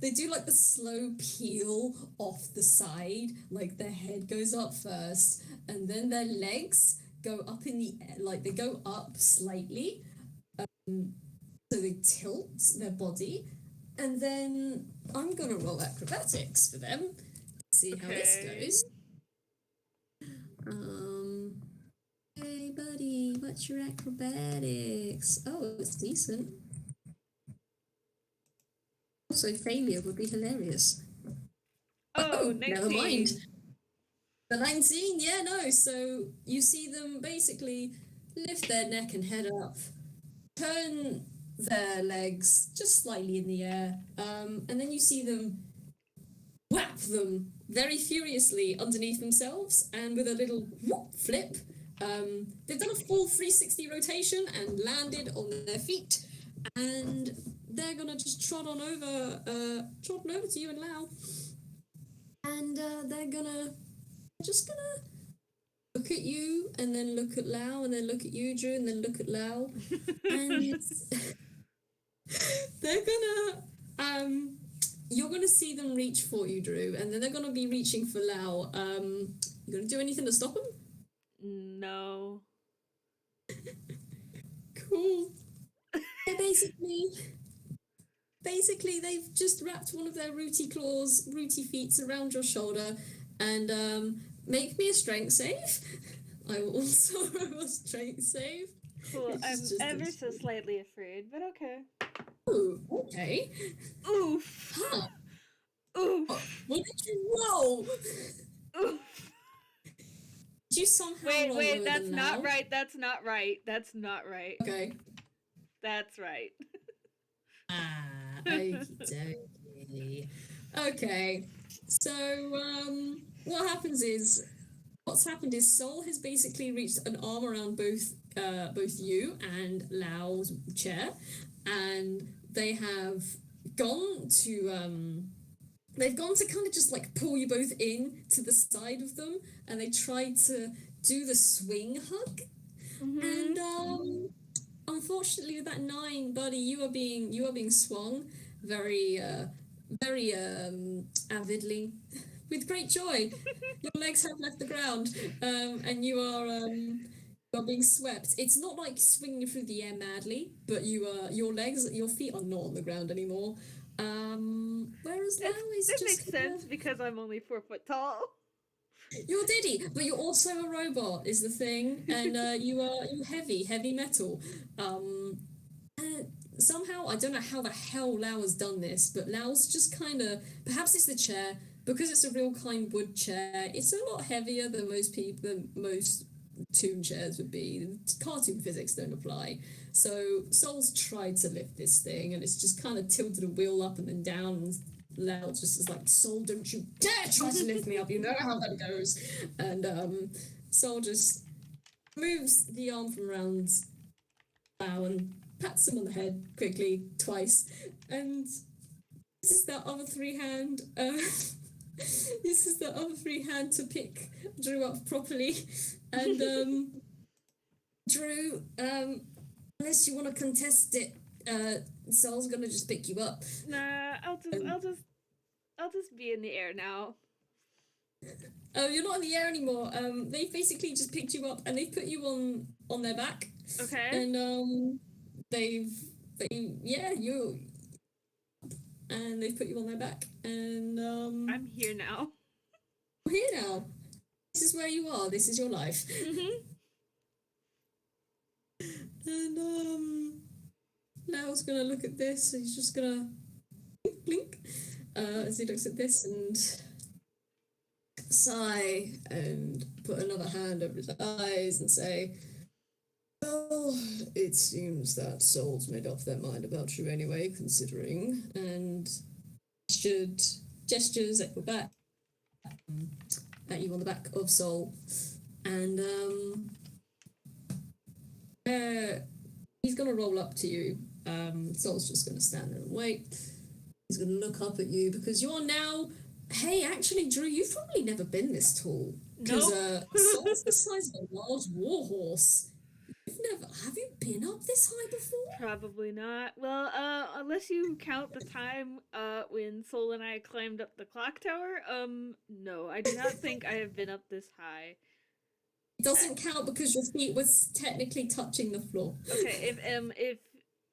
S1: they do like the slow peel off the side, like their head goes up first, and then their legs go up in the air, like they go up slightly, so they tilt their body, and then I'm gonna roll acrobatics for them to see how this goes. Hey buddy, what's your acrobatics? Oh, it's decent. Also, failure would be hilarious.
S2: Oh, 19.
S1: Never mind. The 19, yeah, no. So you see them basically lift their neck and head up, turn their legs just slightly in the air, and then you see them whap them very furiously underneath themselves, and with a little whoop flip, they've done a full 360 rotation and landed on their feet, and they're gonna just trot on over to you and Lau, and they're just gonna look at you, and then look at Lau, and then look at you, Drew, and then look at Lau, and they're gonna you're gonna see them reach for you, Drew, and then they're gonna be reaching for Lau. You gonna do anything to stop them?
S2: No.
S1: Cool. Yeah, basically they've just wrapped one of their rooty feet around your shoulder, and make me a strength save. I will also roll a strength save.
S2: Cool. I'm ever so slightly afraid, but okay.
S1: Oh, okay.
S2: Oof.
S1: Huh.
S2: Oof.
S1: What did you roll?
S2: Oof.
S1: Did you somehow roll
S2: Wait,
S1: lower
S2: that's
S1: than
S2: not
S1: Lau?
S2: right. That's not right. That's not right.
S1: Okay.
S2: That's right.
S1: Okie dokie. Okay. So, what's happened is Sol has basically reached an arm around both you and Lau's chair, and they have gone to kind of just like pull you both in to the side of them, and they tried to do the swing hug, and unfortunately with that 9, buddy, you are being swung very avidly, with great joy. Your legs have left the ground, and you are being swept. It's not like swinging through the air madly, but your feet are not on the ground anymore. Whereas Lau is
S2: This
S1: just
S2: makes sense because I'm only 4 foot tall.
S1: You're Diddy, but you're also a robot, is the thing, and you're heavy metal. Somehow, I don't know how the hell Lau has done this, but Lau's just kind of, perhaps it's the chair, because it's a real kind wood chair. It's a lot heavier than most Toon chairs would be. Cartoon physics don't apply. So Soul's tried to lift this thing, and it's just kind of tilted a wheel up and then down, and Lau just is like, Soul, don't you dare try to lift me up, you know how that goes. And Soul just moves the arm from around Lau and pats him on the head quickly, twice, and this is the other free hand. This is the other free hand to pick Drew up properly, and Drew, unless you want to contest it, Soul's gonna just pick you up.
S2: Nah, I'll just I'll just be in the air now.
S1: Oh, you're not in the air anymore. They've basically just picked you up and they've put you on their back.
S2: Okay.
S1: And you and they've put you on their back and
S2: I'm here now.
S1: you're here now. This is where you are. This is your life. And Lao's gonna look at this. He's just gonna blink as he looks at this and sigh and put another hand over his eyes and say, well, it seems that souls made up their mind about you anyway, considering, and gestures at your back, at you on the back of Soul, and he's gonna roll up to you. Soul's just gonna stand there and wait. He's gonna look up at you because you're now. Hey, actually, Drew, you've probably never been this tall. Because Soul's the size of a large warhorse. Have you been up this high before?
S2: Probably not. Well, unless you count the time when Soul and I climbed up the clock tower, no, I do not think I have been up this high.
S1: It doesn't count because your feet were technically touching the floor.
S2: Okay, if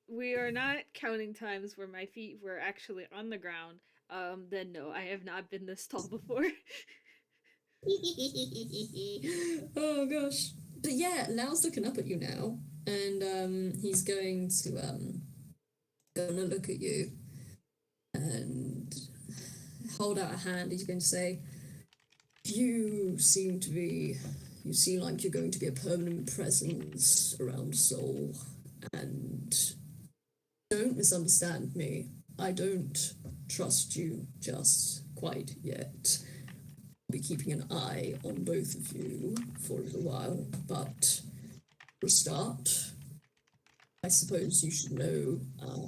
S2: we are not counting times where my feet were actually on the ground, then no, I have not been this tall before.
S1: Oh gosh. But yeah, Lao's looking up at you now, and he's going to look at you and hold out a hand. He's going to say, you seem like you're going to be a permanent presence around Soul, and don't misunderstand me. I don't trust you just quite yet. Be keeping an eye on both of you for a little while, but for a start, I suppose you should know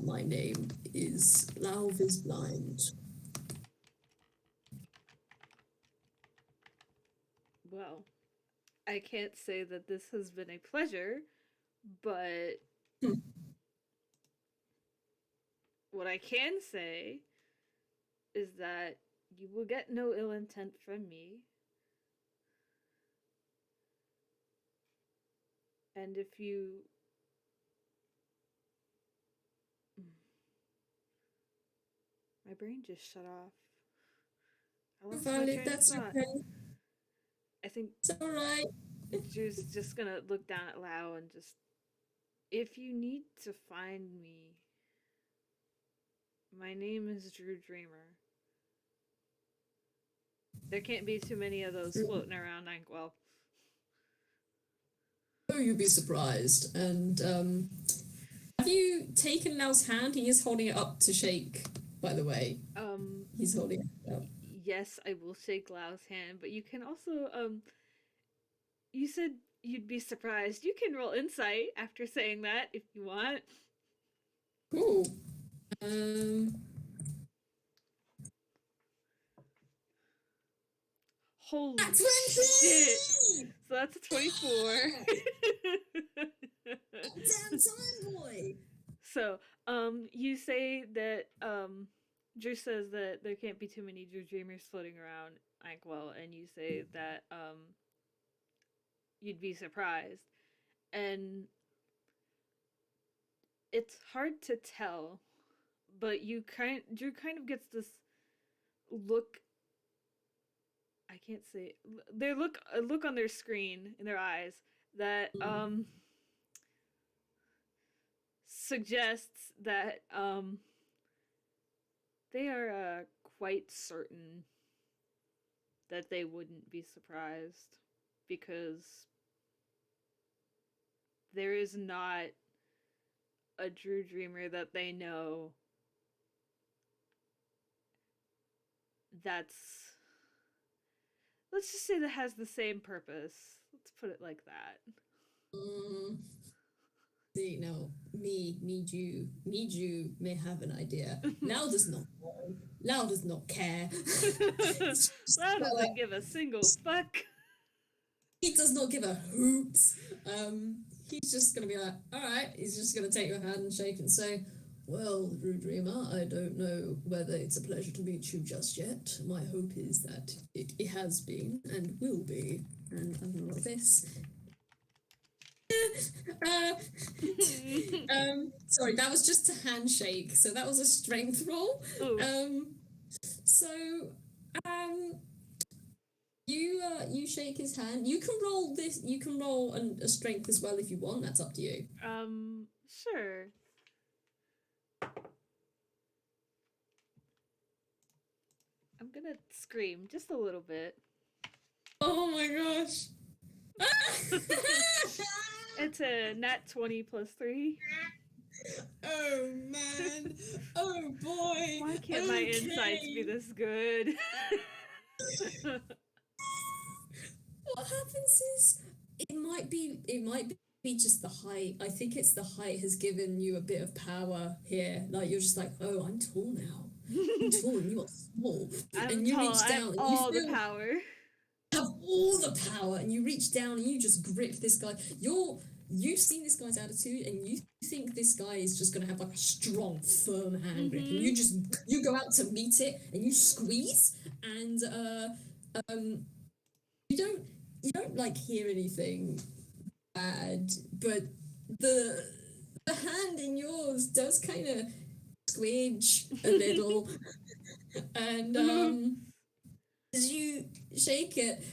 S1: my name is Lao Visblind.
S2: Well, I can't say that this has been a pleasure, but what I can say is that you will get no ill intent from me. And if you... My brain just shut off. I lost my train of thought.
S1: Okay.
S2: I think
S1: it's all right.
S2: Drew's just gonna look down at Lao and just... If you need to find me, my name is Drew Dreamer. There can't be too many of those floating around Ankwell.
S1: Oh, you'd be surprised. And have you taken Lao's hand? He is holding it up to shake, by the way. He's holding it up.
S2: Yes, I will shake Lao's hand, but you can also, you said you'd be surprised. You can roll insight after saying that if you want.
S1: Cool.
S2: Holy shit! So that's a 24.
S1: Damn time, boy!
S2: So, you say that, Drew says that there can't be too many Drew Dreamers floating around Ankwell, and you say that, you'd be surprised. And it's hard to tell, but Drew kind of gets this look. I can't say a look on their screen in their eyes that suggests that they are quite certain that they wouldn't be surprised, because there is not a Drew Dreamer that they know that's, let's just say, that has the same purpose. Let's put it like that.
S1: See, no, you may have an idea. Lao does not know. Lao does not care.
S2: Lao doesn't give a single fuck.
S1: He does not give a hoot. He's just gonna be like, all right. He's just gonna take your hand and shake and say, Well, Drew Dreamer, I don't know whether it's a pleasure to meet you just yet. My hope is that it has been and will be. And I'm gonna roll this. uh, sorry, that was just a handshake, so that was a strength roll.
S2: Ooh.
S1: So, you shake his hand. You can roll this. You can roll a strength as well if you want. That's up to you.
S2: Sure. I'm gonna scream just a little bit.
S1: Oh my gosh!
S2: It's a nat 20 plus 3.
S1: Oh man! Oh boy!
S2: Why can't my insights be this good?
S1: What happens is it might be just the height. I think it's the height has given you a bit of power here. Like you're just like, oh, I'm tall now. I'm tall and you are small.
S2: I'm
S1: and you
S2: tall.
S1: reach
S2: I
S1: down
S2: have
S1: and
S2: all
S1: you
S2: the power.
S1: have all the power, and you reach down and you just grip this guy. You've seen this guy's attitude, and you think this guy is just gonna have like a strong, firm hand grip, and you go out to meet it, and you squeeze, and you don't like hear anything bad, but the hand in yours does kind of squidge a little, and as you shake it,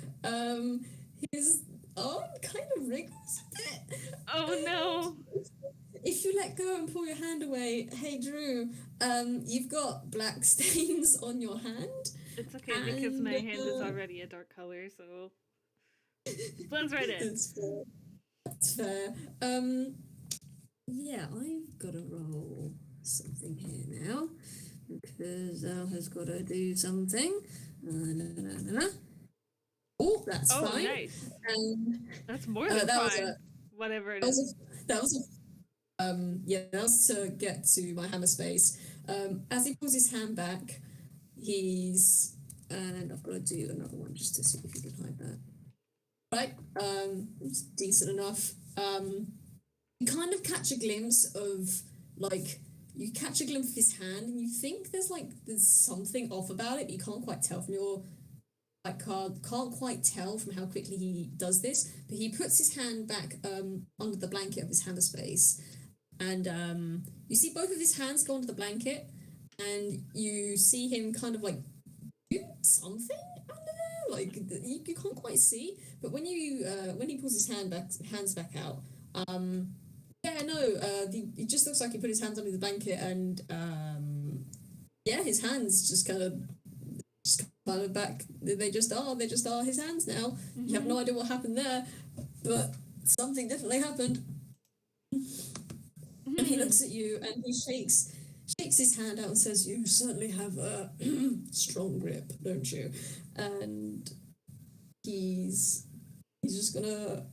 S1: his arm kind of wriggles a bit.
S2: Oh no!
S1: If you let go and pull your hand away, hey Drew, you've got black stains on your hand.
S2: It's okay because my hand is already a dark color, so blends right in.
S1: That's fair. That's fair. Yeah, I've got to roll something here now because Al has got to do something. Oh, that's fine.
S2: Nice. That's more
S1: that
S2: than
S1: was
S2: fine. Whatever it is.
S1: That was to get to my hammer space. As he pulls his hand back, and I've got to do another one just to see if you can hide that. Right, it's decent enough. You kind of catch a glimpse of you catch a glimpse of his hand, and you think there's something off about it, but you can't quite tell from your card. Can't quite tell from how quickly he does this, but he puts his hand back under the blanket of his hammer space, and you see both of his hands go under the blanket, and you see him kind of do something under there. You can't quite see, but when he pulls his hands back out, it just looks like he put his hands under the blanket, and his hands just kind of back. They just are his hands now. You have no idea what happened there, but something definitely happened. And he looks at you and he shakes his hand out and says, "You certainly have a strong grip, don't you?" And he's just gonna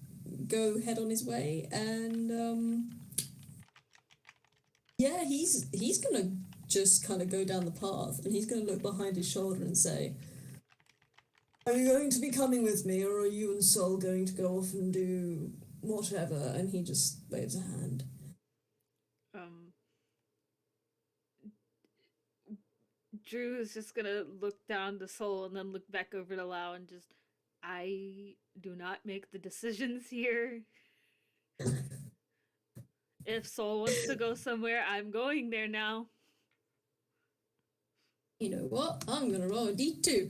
S1: go head on his way, and he's gonna just kind of go down the path, and he's gonna look behind his shoulder and say, "Are you going to be coming with me, or are you and Sol going to go off and do whatever?" And he just waves a hand.
S2: Drew is just gonna look down to Sol and then look back over to Lau and just, I do not make the decisions here. If Sol wants to go somewhere, I'm going there now.
S1: You know what? I'm gonna roll a D2.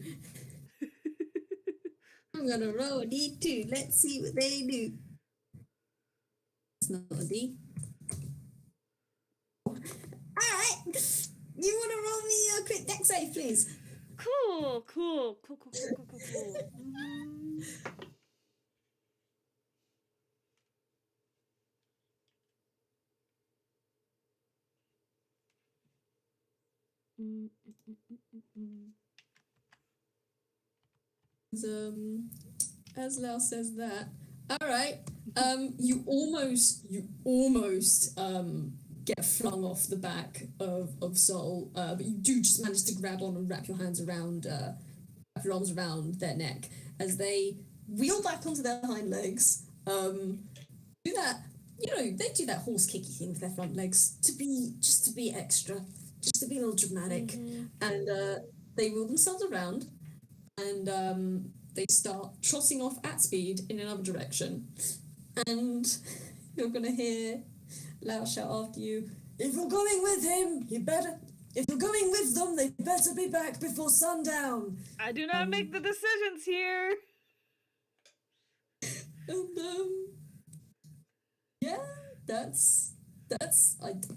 S1: I'm gonna roll a D2. Let's see what they do. It's not a D. Alright. You wanna roll me a quick deck save, please?
S2: Cool.
S1: As Lau says that, all right, you almost get flung off the back of Sol, but you do just manage to grab on and wrap your arms around their neck as they wheel back onto their hind legs. Do that they do that horse kicky thing with their front legs to be extra, just to be a little dramatic,
S2: Mm-hmm.
S1: and they wheel themselves around, and they start trotting off at speed in another direction, and you're gonna hear Lao shout after you, "If you're going with him, you better. If you're going with them, they better be back before sundown."
S2: I do not make the decisions here.
S1: And yeah, that's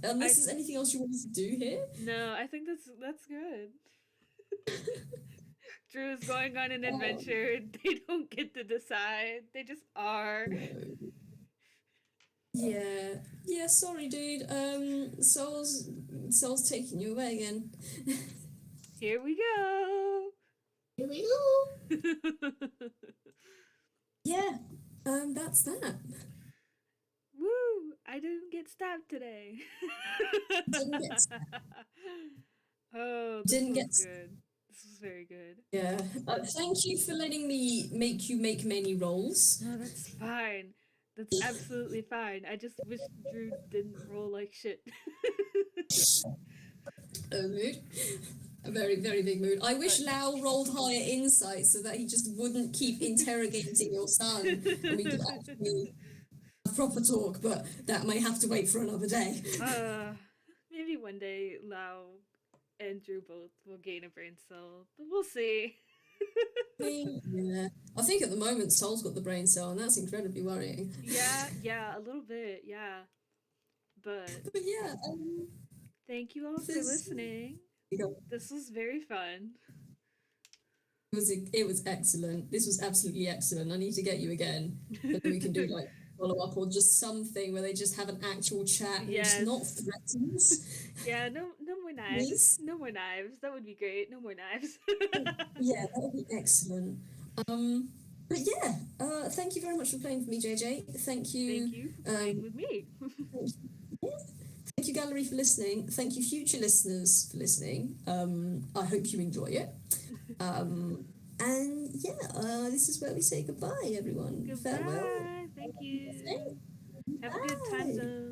S1: unless there's anything else you want us to do here.
S2: No, I think that's good. Drew is going on an adventure. They don't get to decide. They just are.
S1: Yeah. Sorry, dude. Soul's taking you away again.
S2: Here we go.
S3: Here we go.
S1: Yeah. That's that.
S2: Woo! I didn't get stabbed today.
S1: Didn't get
S2: Oh, this
S1: Didn't
S2: was
S1: get
S2: good. This was very good.
S1: Yeah. Thank you for letting me make you make many rolls.
S2: No, that's fine. That's absolutely fine. I just wish Drew didn't roll like shit.
S1: Mood. A very, very big mood. I wish Lau rolled higher insight so that he just wouldn't keep interrogating your son and we could actually have proper talk, but that may have to wait for another day.
S2: Maybe one day Lau and Drew both will gain a brain cell, but we'll see.
S1: Yeah. I think at the moment Soul's got the brain cell and that's incredibly worrying.
S2: Yeah, a little bit, yeah. But
S1: yeah,
S2: thank you all for listening. This was very fun.
S1: It was excellent. This was absolutely excellent. I need to get you again. And then we can do like follow up or just something where they just have an actual chat.
S2: Yes.
S1: And not threatens.
S2: Yeah, no more knives.
S1: Please?
S2: No more knives. That would be great. No more knives.
S1: Yeah, that would be excellent. But yeah, thank you very much for playing for me, JayJay. Thank you.
S2: Thank you for playing with me.
S1: Thank you, Gallery, for listening. Thank you, future listeners, for listening. I hope you enjoy it. And yeah, this is where we say goodbye, everyone.
S2: Goodbye.
S1: Farewell.
S2: Thank you. Have a good
S1: Bye.
S2: time zone.